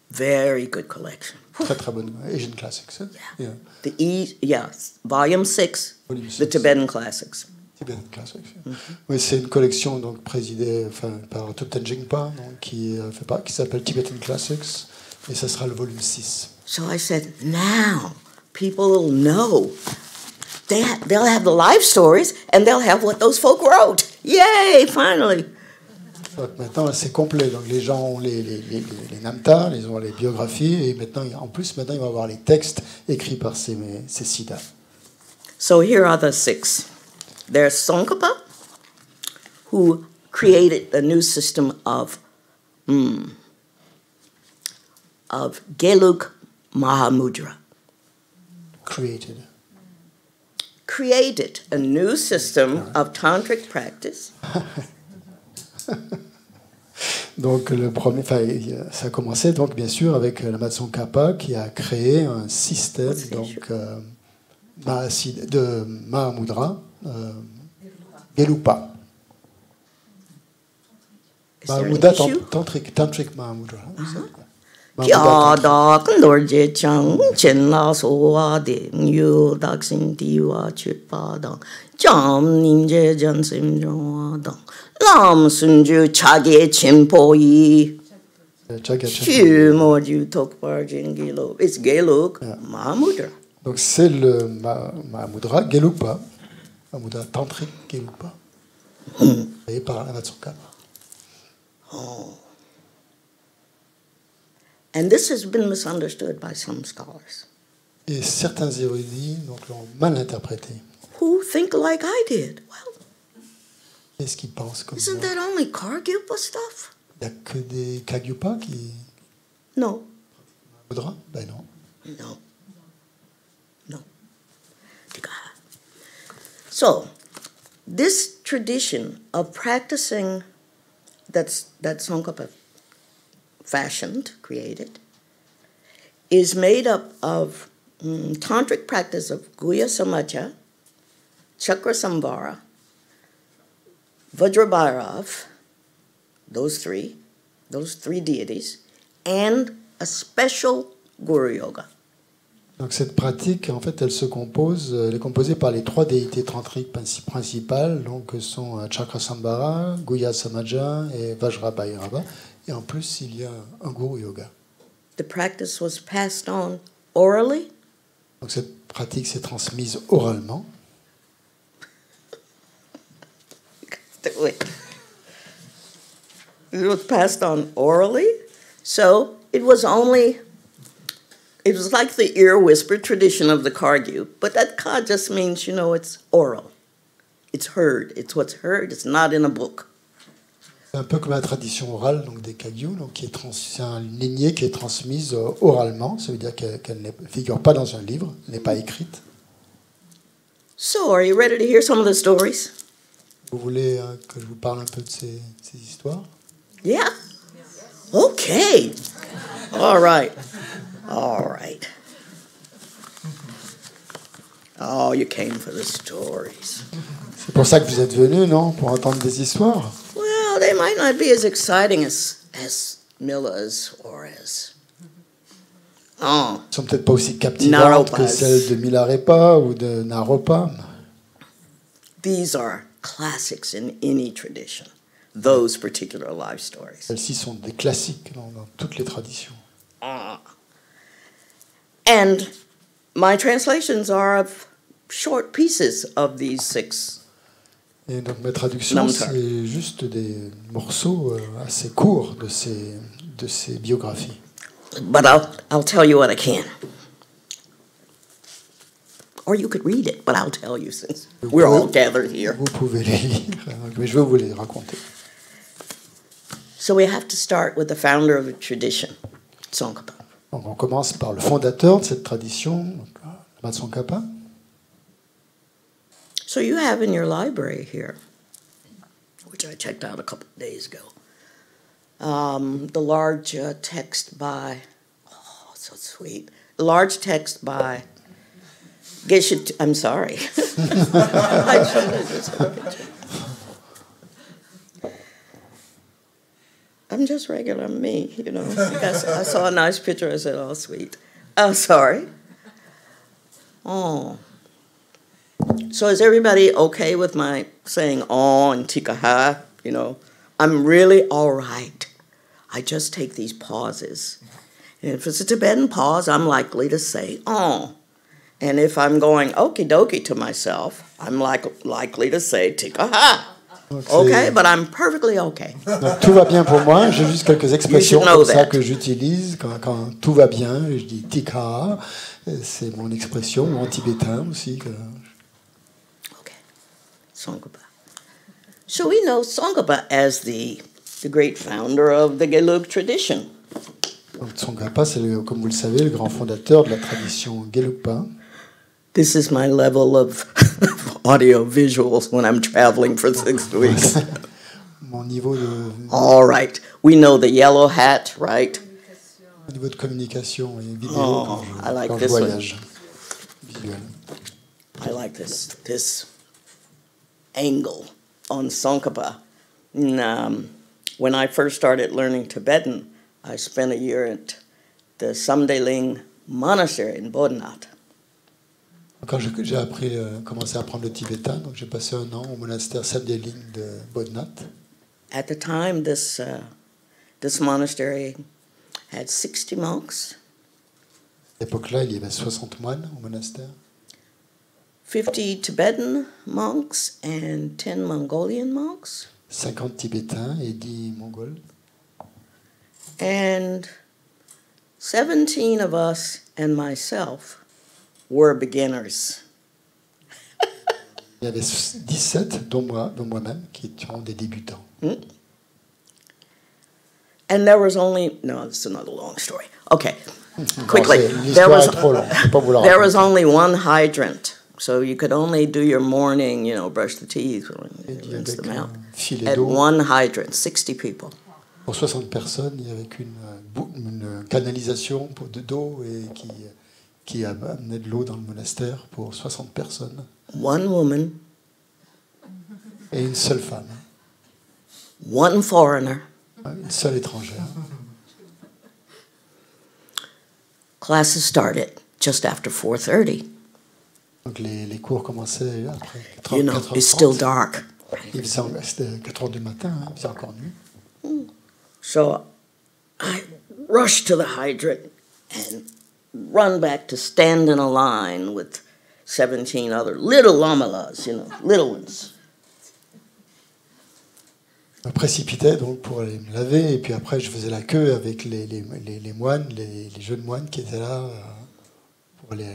S2: very good collection.
S3: Très très bonne. Asian Classics.
S2: Yeah. Volume 6, the Tibetan Classics.
S3: Tibetan Classics. Oui, c'est une collection donc présidée par Thubten Yeshe, qui s'appelle Tibetan Classics, et ça sera le volume 6.
S2: So I said, now people will know. They'll have the life stories, and they'll have what those folk wrote. Yay, finally.
S3: Donc maintenant, c'est complet. Donc les gens ont les namtas, ils ont les biographies, et maintenant, ils vont avoir les textes écrits par ces siddhas.
S2: So here are the 6. There's Tsongkhapa, who created a new system of Gelug Mahamudra. Created a new system of tantric practice.
S3: Donc le premier, ça a commencé donc bien sûr avec Lama Tsongkhapa qui a créé un système de Mahamudra, Gelugpa. Mahamudra tantric Mahamudra.
S2: Kya da kandorje chang chen la so wa de nyu daksin di wa chupa dang jam nim je jan sim jo dang lam sun ju chage chimpo yi chu mo ju tok par jin gelo. It's Gelug Mahamudra.
S3: Donc c'est le Mahamudra Gelugpa, Mahamudra tantric Gelugpa, créé par Lama Tsongkhapa.
S2: And this has been misunderstood by some scholars.
S3: Et certains érudits l'ont mal interprété.
S2: Who think like I did. Well,
S3: Qu'est-ce qu'ils pensent comme
S2: Isn't
S3: moi?
S2: that only Kargyupa stuff?
S3: Il n'y a que des Kagyupa qui
S2: No.
S3: voudra? Ben non.
S2: No. No. So, this tradition of practicing that Tsongkhapa fashioned, created, is made up of tantric practice of Guhya Samaja, Chakra Samvara, Vajrabhairav, those three deities, and a special Guru Yoga.
S3: Donc cette pratique, en fait, elle est composée par les 3 déités tantriques principales, donc sont Chakrasambhara, Guhya Samaja et Vajrabhairava. Et en plus, il y a un Guru Yoga.
S2: The practice was passed on orally.
S3: Donc cette pratique s'est transmise oralement.
S2: It was passed on orally, so it was like the ear whisper tradition of the Kargyu, but that ka just means, it's oral. It's heard. It's what's heard. It's not in a book.
S3: C'est un peu comme la tradition orale donc des Kagyu, donc c'est une lignée qui est transmise oralement, ça veut dire qu'elle ne figure pas dans un livre, elle n'est pas écrite.
S2: So, are you ready to hear some of the stories?
S3: Vous voulez que je vous parle un peu de ces histoires?
S2: Yeah? Okay. All right. All right. Oh, you came for the stories.
S3: C'est pour ça que vous êtes venus, non? Pour entendre des histoires?
S2: Well, they might not be as exciting as Mila's or as... Oh.
S3: Elles sont peut-être pas aussi captivantes que celles de Milarepa ou de Naropa.
S2: These are classics in any tradition, those particular life stories.
S3: Celles-ci sont des classiques dans toutes les traditions.
S2: And my translations are of short pieces of these 6.
S3: Et donc ma traduction, c'est juste des morceaux assez courts de ces biographies.
S2: But I'll tell you what I can. Or you could read it, but I'll tell you since we're all gathered here.
S3: Vous pouvez les lire, mais je vais vous les raconter.
S2: So we have to start with the founder of the tradition, Tsongkhapa.
S3: Donc on commence par le fondateur de cette tradition, Lama Tsongkhapa.
S2: So you have in your library here, which I checked out a couple of days ago, the large text by, oh, so sweet, large text by Geshe, I'm sorry. I'm just regular me, I saw a nice picture, I said, oh, sweet. Oh, sorry. Oh. So is everybody okay with my saying oh and tikaha? I'm really all right. I just take these pauses. And if it's a Tibetan pause, I'm likely to say oh. And if I'm going okie dokie to myself, I'm likely to say tikaha. Okay, but I'm perfectly okay.
S3: Donc, tout va bien pour moi. J'ai juste quelques expressions comme ça que j'utilise quand tout va bien. Je dis tikaha. C'est mon expression, en tibétain aussi.
S2: Okay, Tsongkhapa. So we know Tsongkhapa as the great founder of the Gelug tradition.
S3: Donc, Tsongkhapa, c'est comme vous le savez, le grand fondateur de la tradition Gelugpa.
S2: This is my level of audio visuals when I'm traveling for 6 weeks.
S3: Mon niveau de...
S2: All right. We know the yellow hat, right?
S3: Au niveau de communication et vidéo,
S2: quand
S3: je voyage. Visuel.
S2: I like this angle on Tsongkhapa. When I first started learning Tibetan, I spent a year at the Samdeling monastery in Bodhnath.
S3: Quand j'ai commencé à apprendre le tibétain, donc j'ai passé 1 an au monastère Samdeling de Bodhnath.
S2: At the time, this monastery had 60 monks.
S3: À l'époque-là, il y avait 60 moines au monastère.
S2: 50 Tibetan monks and 10 Mongolian monks.
S3: 50 Tibétains et 10 Mongols.
S2: And 17 of us and myself were beginners.
S3: Il y avait 17, dont moi-même, qui étions des débutants.
S2: And there was only, no, this is another long story. Okay,
S3: Non,
S2: quickly.
S3: l'histoire est trop longue, je peux pas vous la
S2: There was
S3: raconter.
S2: only one hydrant, so you could only do your morning, brush the teeth, rinse them out.
S3: Filet
S2: At
S3: d'eau.
S2: one hydrant, 60 people.
S3: Pour 60 personnes, il y avait une canalisation d'eau et qui amenait de l'eau dans le monastère pour 60 personnes.
S2: One woman,
S3: Et une seule femme,
S2: one foreigner.
S3: une seule étrangère.
S2: Classes started just after 4:30.
S3: Donc les cours commençaient après 4
S2: You know, it's still dark.
S3: C'était 4 heures du matin, hein, il faisait encore nuit.
S2: So I rush to the hydrant and run back to stand in a line with 17 other little lamalas, little ones.
S3: Je me précipitais donc pour aller me laver, et puis après je faisais la queue avec les moines, les jeunes moines qui étaient là pour aller.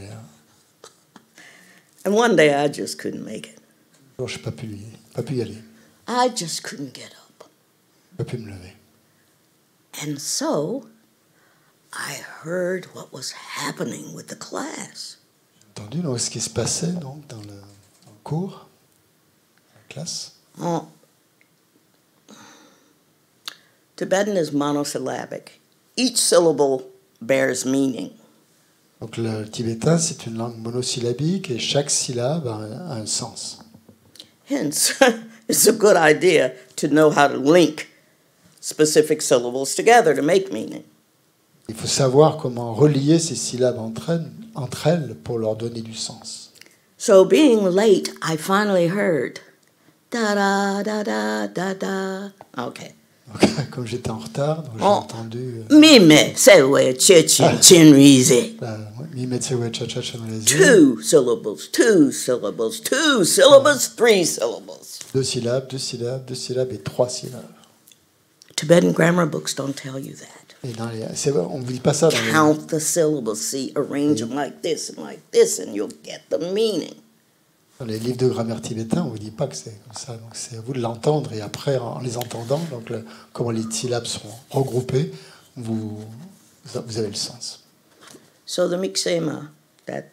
S2: And one day I just couldn't make it.
S3: Alors je n'ai pas pu y aller,
S2: I just couldn't get up.
S3: je n'ai pas pu me lever.
S2: And so I heard what was happening with the class.
S3: J'ai entendu donc, ce qui se passait donc, dans le cours, dans la classe.
S2: Oh. Tibetan is monosyllabic. Each syllable bears meaning.
S3: Donc le tibétain, c'est une langue monosyllabique et chaque syllabe a un sens.
S2: Hence, it's a good idea to know how to link specific syllables together to make meaning.
S3: Il faut savoir comment relier ces syllabes entre elles pour leur donner du sens.
S2: So being late, I finally heard da da da da da da. Okay.
S3: Donc, comme j'étais en retard, donc j'ai entendu
S2: Mime sewe chechin chinrize.
S3: Mime tsewe cha-cha chanalazi.
S2: Two syllables, two syllables, two syllables, three syllables.
S3: 2 syllabes, 2 syllabes, 2 syllabes et 3 syllabes.
S2: Tibetan grammar books don't tell you that.
S3: Et on ne vous dit pas ça dans les...
S2: Count the syllables, see, arrange them like this, and you'll get the meaning.
S3: Dans les livres de grammaire tibétain, on ne vous dit pas que c'est comme ça. Donc c'est à vous de l'entendre, et après, en les entendant, donc comment les syllabes sont regroupées, vous avez le sens.
S2: So the Miksema, that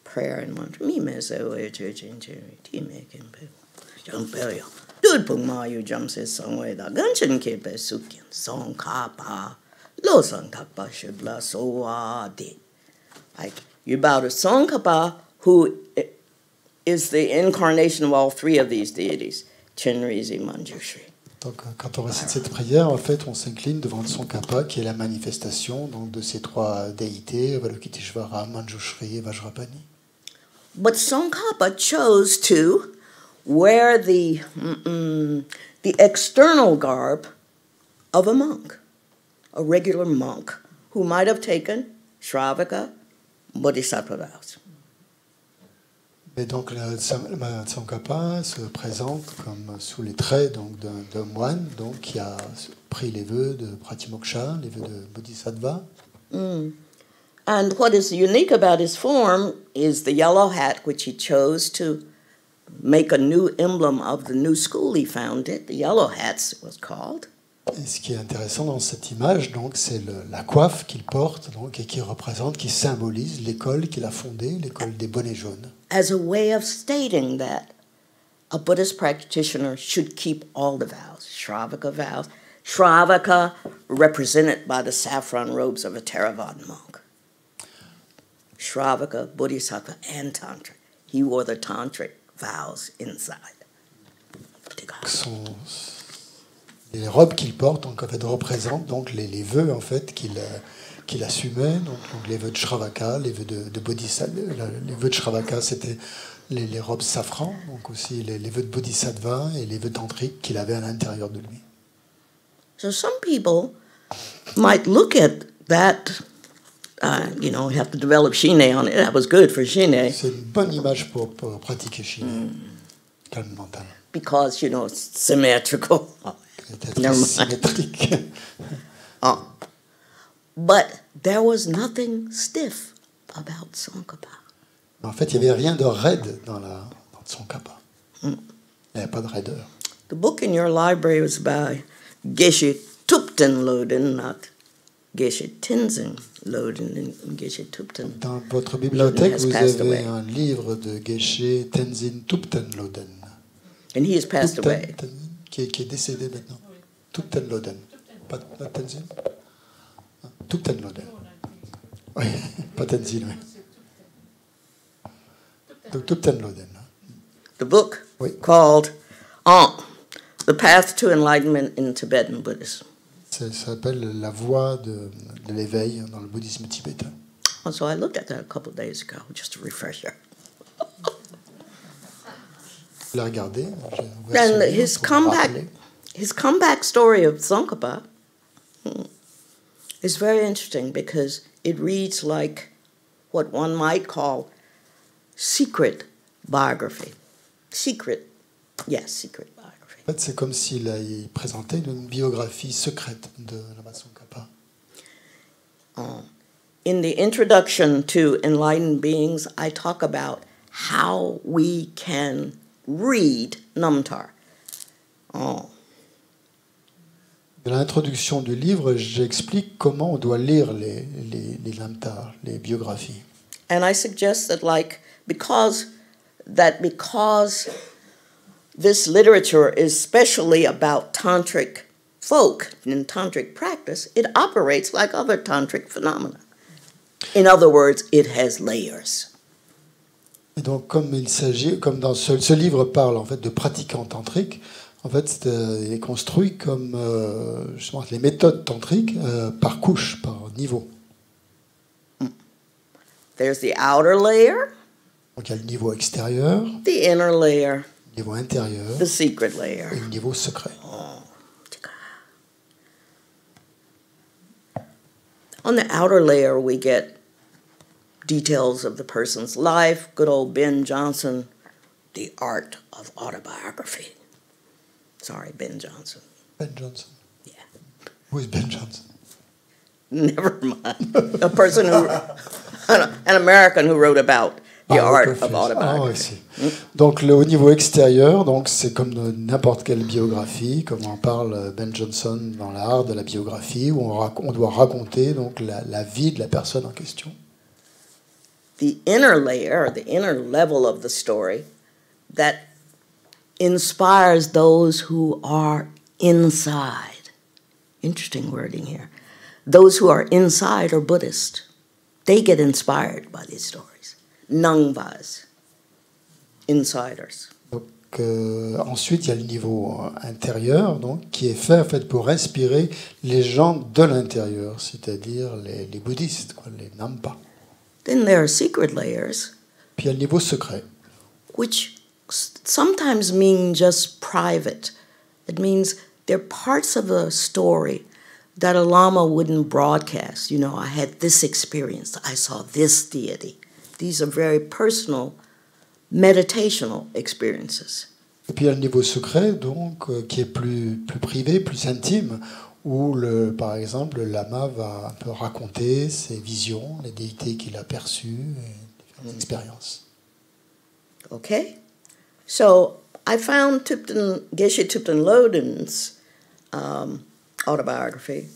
S2: prayer in mantra, Mime sewe chechin chinri, time kempe, jampeyo. Dud pung ma yu jam se songwe da, ganchin kepe sukyan, song kapa, lo song kapa shibla sowa di. Like, you bow to Song Kapa, who is the incarnation of all three of these deities, Chenrizi Manjushri.
S3: Donc, quand on récite cette prière, en fait, on s'incline devant le Tsongkhapa, qui est la manifestation donc, de ces 3 déités, Avalokiteshvara, Manjushri et Vajrapani.
S2: But Tsongkhapa chose to wear the external garb of a monk, a regular monk, who might have taken Shravaka, Bodhisattva vows.
S3: Et donc, le Tsongkhapa se présente comme sous les traits d'un moine donc, qui a pris les vœux de Pratimoksha, les vœux de Bodhisattva.
S2: And what is unique about his form is the yellow hat, which he chose to make a new emblem of the new school he founded. The Yellow Hats, it was called.
S3: Et ce qui est intéressant dans cette image, donc, c'est la coiffe qu'il porte donc, et qui représente, qui symbolise l'école qu'il a fondée, l'école des bonnets jaunes.
S2: As a way of stating that a Buddhist practitioner should keep all the vows, Shravaka vows. Shravaka represented by the saffron robes of a Theravada monk. Shravaka, Bodhisattva, and Tantric. He wore the Tantric vows inside.
S3: Les robes qu'il porte donc, en fait, représentent donc, les vœux en fait, qu'il assumait, donc, les vœux de Shravaka, les vœux de Bodhisattva. Les vœux de Shravaka, c'était les robes safran, donc aussi les vœux de Bodhisattva et les vœux tantriques qu'il avait à l'intérieur de lui.
S2: So some people might look at that, you have to develop Shine on it. That was good for Shine.
S3: C'est une bonne image pour pratiquer Shine, calme mental.
S2: Because, it's symmetrical.
S3: D'être symétrique.
S2: But there was nothing stiff about Tsongkhapa.
S3: En fait, il n'y avait rien de raide dans Tsongkhapa. Il n'y a pas de raideur.
S2: The book in your library was by Geshe Thubten Yeshe, not Geshe Tenzin Lodin and Geshe Thubten.
S3: Dans votre bibliothèque,
S2: has
S3: vous
S2: passed
S3: avez
S2: away.
S3: un livre de Geshe Thubten Yeshe.
S2: And he has passed away.
S3: Qui est décédé maintenant. Thubten Yeshe. Pas Tenzin. Thubten Yeshe. Oui, pas Tenzin, oui. Donc Thubten Yeshe.
S2: The book
S3: Oui.
S2: called Ayant, The Path to Enlightenment in Tibetan Buddhism.
S3: Ça s'appelle la voie de l'éveil dans le bouddhisme tibétain.
S2: Oh, so I looked at that a couple of days ago, just a refresher.
S3: Je l'ai regardé. J'ai ouvert ce
S2: And
S3: livre
S2: his
S3: pour me
S2: comeback,
S3: rappeler.
S2: his comeback story of Tsongkhapa is very interesting because it reads like what one might call secret biography. Secret biography.
S3: En fait, c'est comme s'il il présentait une biographie secrète de Lama Tsongkhapa.
S2: In the introduction to Enlightened Beings, I talk about how we can read Namtar.
S3: Dans l'introduction du livre, j'explique comment on doit lire les lamtars, les biographies.
S2: And I suggest that, because this literature is specially about tantric folk and tantric practice, it operates like other tantric phenomena. In other words, it has layers.
S3: Et donc, comme dans ce livre parle en fait de pratiquants tantriques, en fait, il est construit comme justement les méthodes tantriques par couche, par niveau.
S2: There's the outer layer,
S3: Donc, il y a le niveau extérieur,
S2: the inner layer,
S3: le niveau intérieur
S2: the secret layer.
S3: et le niveau secret.
S2: On the outer layer, we get details of the person's life, good old Ben Jonson, the art of autobiography. Sorry, Ben Jonson.
S3: Ben Jonson.
S2: Yeah.
S3: Who is Ben Jonson?
S2: Never mind. A person who, an American who wrote about the art of autobiography.
S3: Donc au niveau extérieur, donc c'est comme n'importe quelle biographie, comme en parle Ben Jonson dans l'art de la biographie, où on doit raconter donc la vie de la personne en question.
S2: The inner layer, the inner level of the story, that inspires those who are inside. Interesting wording here. Those who are inside are Buddhist. They get inspired by these stories. Nangvas, insiders.
S3: Donc, ensuite, il y a le niveau intérieur, donc, qui est fait en fait pour inspirer les gens de l'intérieur, c'est-à-dire les bouddhistes, quoi, les nampas.
S2: Then there are secret layers,
S3: Puis il y a le niveau secret,
S2: which sometimes mean just private. It means they're parts of a story that a lama wouldn't broadcast. You know, I had this experience, I saw this deity. These are very personal, meditational experiences.
S3: Et puis il y a le niveau secret, donc, qui est plus privé, plus intime, où, par exemple, le lama va un peu raconter ses visions, les déités qu'il a perçues, et différentes expériences.
S2: Okay? So I found Geshe Thubten Yeshe's autobiography,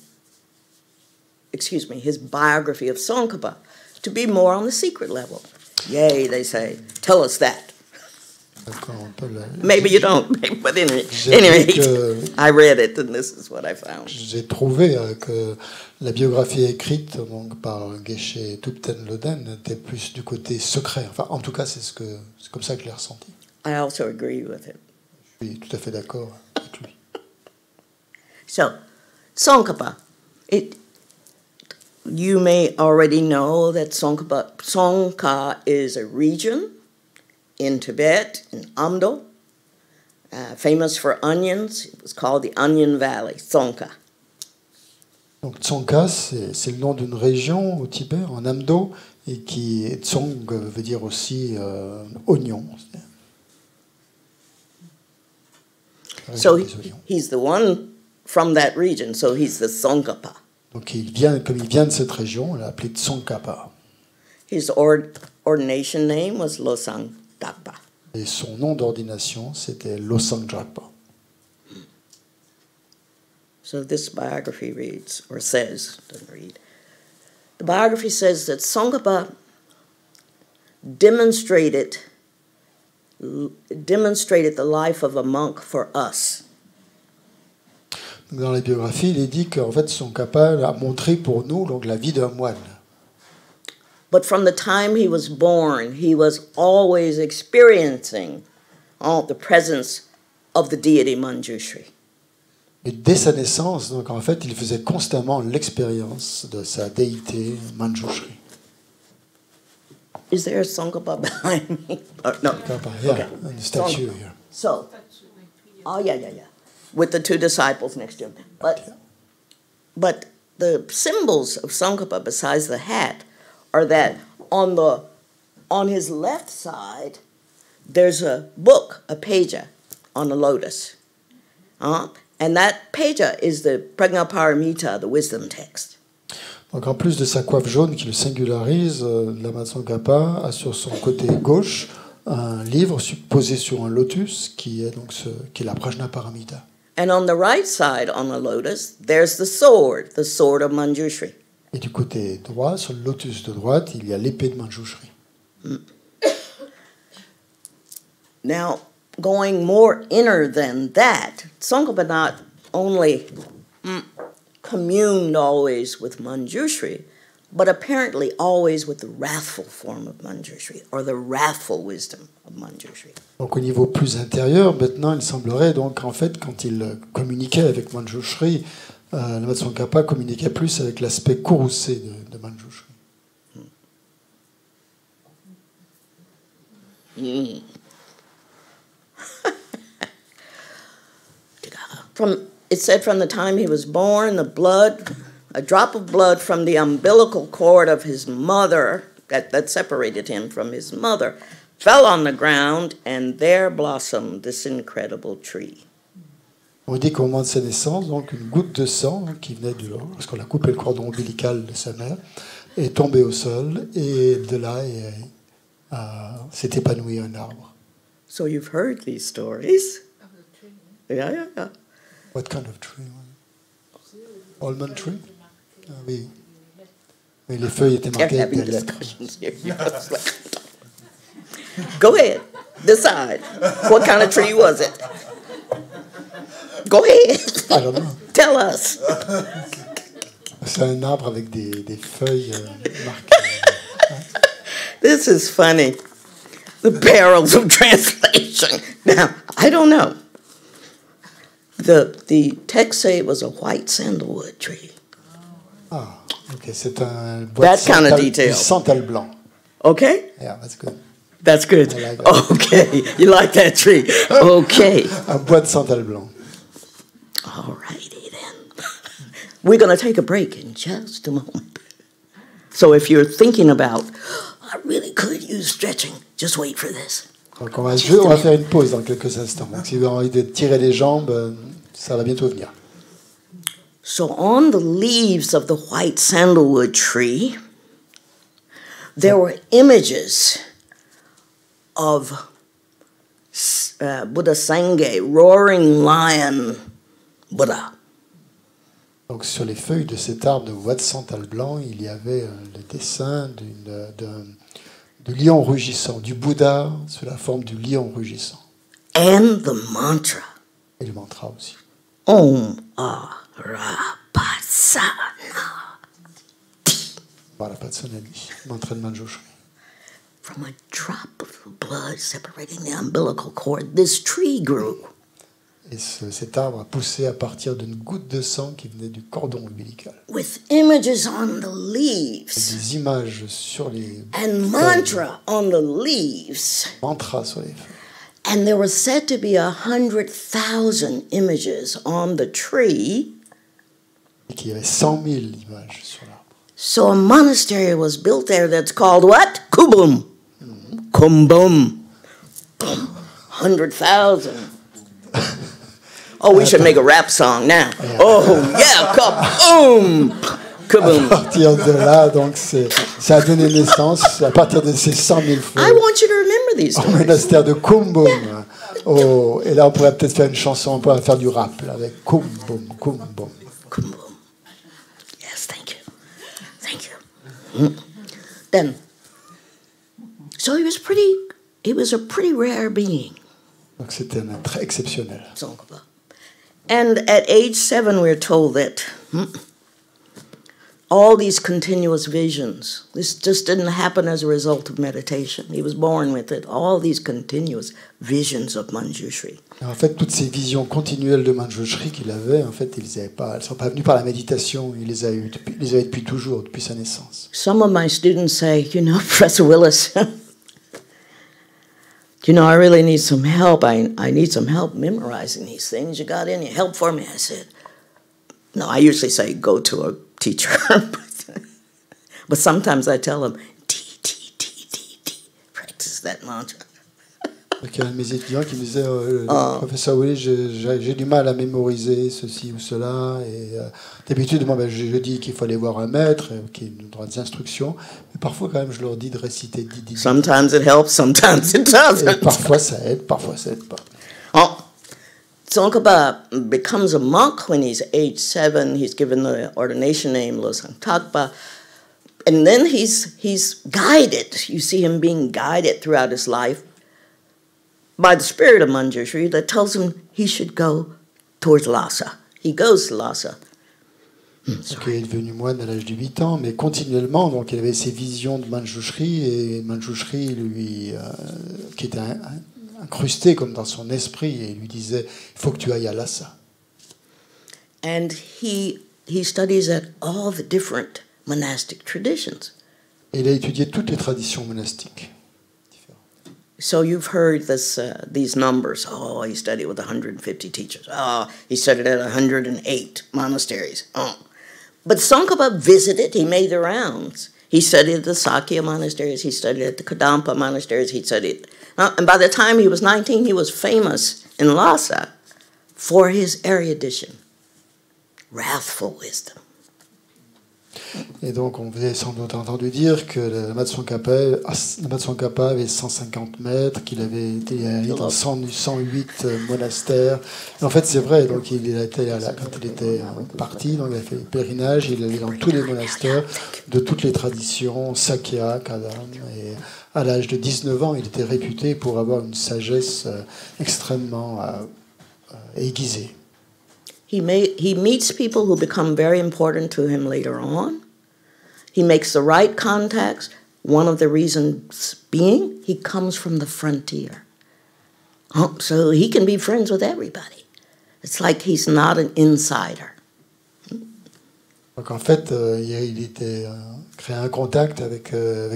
S2: his biography of Tsongkhapa, to be more on the secret level. Yay, they say. Tell us that. Maybe you don't, but anyway, I read it and this is what I found.
S3: J'ai trouvé que la biographie écrite donc, par Geshe Thubten Yeshe était plus du côté secret. Enfin, en tout cas, c'est comme ça que je l'ai ressenti.
S2: I also agree with him.
S3: Je suis tout à fait d'accord avec lui.
S2: So, Tsongkhapa, you may already know that Tsongkha is a region in Tibet, in Amdo, famous for onions. It was called the Onion Valley, Tsongkha.
S3: Donc Tsongkha, c'est le nom d'une région au Tibet, en Amdo, et Tsong veut dire aussi oignon.
S2: So he's the one from that region, so he's the Tsongkhapa.
S3: Donc comme il vient de cette région, on l'a appelé Tsongkhapa.
S2: His ordination name was Losang Dakpa.
S3: Et son nom d'ordination, c'était Losangjapa.
S2: So this biography reads, or says, doesn't read. The biography says that Tsongkhapa demonstrated the life of a monk for us.
S3: Dans la biographie, il est dit qu'en fait, Tsongkhapa a montré pour nous donc, la vie d'un moine.
S2: But from the time he was born, he was always experiencing the presence of the deity Manjushri.
S3: Et dès sa naissance, donc en fait, il faisait constamment l'expérience de sa déité Manjushri.
S2: Is there a Tsongkhapa behind me? No.
S3: Yeah,
S2: Okay.
S3: the statue here.
S2: So, yeah. With the two disciples next to him. But the symbols of Tsongkhapa, besides the hat, are that on his left side, there's a book, a peja, on a lotus. And that peja is the Prajnaparamita, the wisdom text.
S3: Donc en plus de sa coiffe jaune qui le singularise, Lama Tsongkhapa a sur son côté gauche un livre posé sur un lotus qui est donc qui est la Prajnaparamita.
S2: And on the right side, on the lotus, there's the sword of Manjushri.
S3: Et du côté droit, sur le lotus de droite, il y a l'épée de Manjushri.
S2: Now, going more inner than that, Tsongkhapa not only communed always with Manjushri, but apparently always with the wrathful form of Manjushri, or the wrathful wisdom of Manjushri.
S3: Donc au niveau plus intérieur, maintenant, il semblerait donc en fait, quand il communiquait avec Manjushri, Lama Tsongkhapa communiquait plus avec l'aspect courroucé de Manjushri.
S2: It said from the time he was born, a drop of blood from the umbilical cord of his mother, that separated him from his mother, fell on the ground, and there blossomed this incredible tree.
S3: On dit qu'au moment de sa naissance, donc une goutte de sang qui venait lorsqu'on a coupé le cordon ombilical de sa mère, est tombée au sol, et de là s'est épanoui un arbre.
S2: So you've heard these stories. Yeah.
S3: What kind of tree? Almond tree? Ah, oui. Mais les feuilles étaient marquées avec des lettres.
S2: Go ahead. Decide. What kind of tree was it? Go ahead.
S3: I don't know.
S2: Tell us.
S3: C'est un arbre avec des feuilles marquées.
S2: This is funny. The perils of translation. Now, I don't know. The text say it was a white sandalwood tree.
S3: Ah, okay. C'est un bois
S2: de
S3: santal blanc.
S2: Okay?
S3: Yeah, that's good.
S2: That's good.
S3: I like that.
S2: Okay. You like that tree. Okay.
S3: Un bois de santal blanc.
S2: All righty then. We're going to take a break in just a moment. So if you're thinking about, I really could use stretching, just wait for this.
S3: Donc on va faire une pause dans quelques instants. Donc si vous avez envie de tirer les jambes, ça va bientôt venir.
S2: So on the leaves of the white sandalwood tree, there were images of Buddha Sangye, roaring lion Buddha.
S3: Donc sur les feuilles de cet arbre de bois de santal blanc, il y avait le dessin de lion rugissant, du Bouddha sous la forme du lion rugissant.
S2: And the mantra.
S3: Et le mantra aussi.
S2: Om Arapatsana.
S3: Arapatsana-di, mantra de Manjushri.
S2: From a drop of blood separating the umbilical cord, this tree grew.
S3: Et cet arbre a poussé à partir d'une goutte de sang qui venait du cordon ombilical.
S2: With images on the leaves.
S3: Et des images sur les
S2: and mantra on the leaves.
S3: Mantra sur les feuilles.
S2: And there were said to be 100,000 images on the tree.
S3: Et qu'il y avait 100 000 images sur l'arbre.
S2: So a monastery was built there that's called what? Kubum. Kumbum. 100,000. Oh, we should make a rap song now.
S3: Yeah.
S2: Oh, yeah, kaboom! Kaboom.
S3: À partir de là, donc, ça a donné naissance, à partir de ces 100 000 feux,
S2: I want you to remember these
S3: au
S2: stories.
S3: monastère de Kumbum. Oh, et là, on pourrait peut-être faire une chanson, on pourrait faire du rap là, avec Kumbum, Kumbum.
S2: Kaboom. Yes, thank you. Thank you. Then, so he was a pretty rare being.
S3: Donc c'était un être très exceptionnel.
S2: Tsongkhapa. And at age 7, we're told that all these continuous visions, this just didn't happen as a result of meditation. He was born with it. All these continuous visions of Manjushri.
S3: En fait, toutes ces visions continuelles de Manjushri qu'il avait, en fait, elles ne sont pas venues par la méditation. Il les a eues depuis toujours, depuis sa naissance.
S2: Some of my students say, Professor Willis, I really need some help. I need some help memorizing these things. You got any help for me? I said, no, I usually say go to a teacher. But sometimes I tell them, practice that mantra.
S3: Donc, il y a un de mes étudiants qui me disait, professeur Willis, j'ai du mal à mémoriser ceci ou cela. Et d'habitude, moi, je dis qu'il faut aller voir un maître qui nous donnera des instructions. Mais parfois, quand même, je leur dis de réciter 10.
S2: Sometimes it helps, sometimes it doesn't.
S3: Et parfois, ça aide pas.
S2: Tsongkhapa becomes a monk when he's age 7. He's given the ordination name Losang Takpa. And then he's guided. You see him being guided throughout his life by the spirit of Manjushri that tells him he should go towards Lhasa. He goes to Lhasa.
S3: Donc, il est devenu moine à l'âge de 8 ans, mais continuellement, donc, il avait ces visions de Manjushri, et Manjushri, lui, qui était incrusté comme dans son esprit, et il lui disait, il faut que tu ailles à Lhasa.
S2: And he studies at all the different monastic traditions.
S3: Et il a étudié toutes les traditions monastiques.
S2: So you've heard these numbers. Oh, he studied with 150 teachers. Oh, he studied at 108 monasteries. Oh. But Tsongkhapa visited, he made the rounds. He studied at the Sakya monasteries, he studied at the Kadampa monasteries, he studied. And by the time he was 19, he was famous in Lhasa for his erudition, wrathful wisdom.
S3: Et donc, on vous a sans doute entendu dire que le Lama Thubten Yeshe avait 150 mètres, qu'il avait été allé dans 108 monastères. Et en fait, c'est vrai. Donc, quand il était parti, donc il a fait le pèlerinage, il allait dans tous les monastères de toutes les traditions, Sakya, Kadam. Et à l'âge de 19 ans, il était réputé pour avoir une sagesse extrêmement aiguisée.
S2: He meets people who become very important to him later on. He makes the right contacts. One of the reasons being he comes from the frontier. So he can be friends with everybody. It's like he's not an insider.
S3: Donc en fait, il était créé un contact avec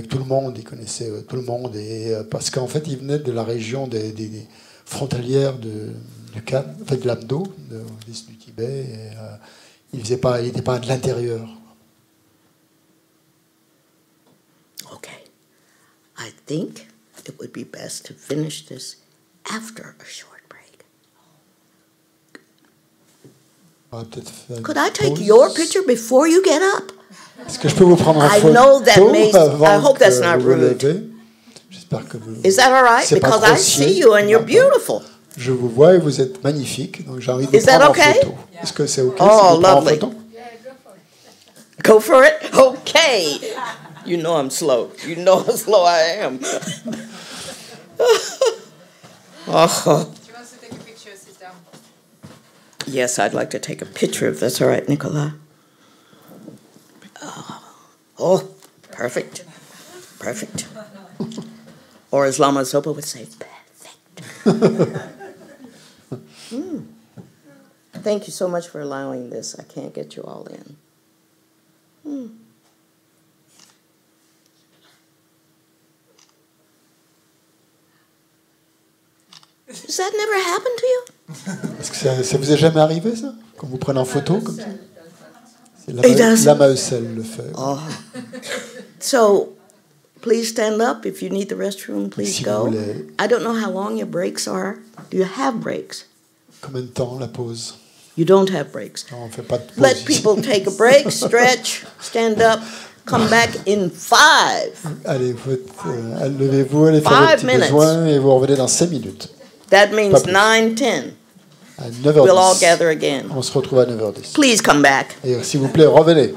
S3: tout le monde. Il connaissait tout le monde. Et, parce qu'en fait, il venait de la région des frontalières de l'Amdo, du Tibet. Et, il n'était pas de l'intérieur.
S2: Okay. I think it would be best to finish this after a short break. Could I take your picture before you get up?
S3: Est-ce que je peux vous prendre en photo?
S2: I know that I hope that's not rude.
S3: J'espère que vous.
S2: Is that all right? Because I see you and you're beautiful.
S3: Je vous vois et vous êtes magnifique, donc j'ai envie de vous prendre en photo. Est-ce que c'est OK?
S2: Oh, lovely. Go for it. Okay. You know I'm slow. You know how slow I am. Oh. Yes, I'd like to take a picture if that's all right, Nicola. Oh, perfect. Perfect. Or as Lama Zopa would say, perfect. Thank you so much for allowing this. I can't get you all in. Does that never happen to you?
S3: Est-ce que ça vous est jamais arrivé, ça? Quand vous prenez en photo comme ça? C'est Lama le fait.
S2: Oh. So, please stand up. If you need the restroom, please go. I don't know how long your breaks are. Do you have breaks?
S3: Combien de temps la pause?
S2: You don't have breaks.
S3: On fait pas de pause
S2: Let
S3: ici.
S2: people take a break, stretch, stand up, come back in 5.
S3: Allez, levez-vous, allez faire vos
S2: 5
S3: petits
S2: minutes.
S3: besoins et vous revenez dans 5 minutes.
S2: That means
S3: Pas plus.
S2: 9:10.
S3: À 9h10.
S2: We'll all gather again.
S3: On se retrouve à 9h10.
S2: Please come back.
S3: Et s'il vous plaît, revenez.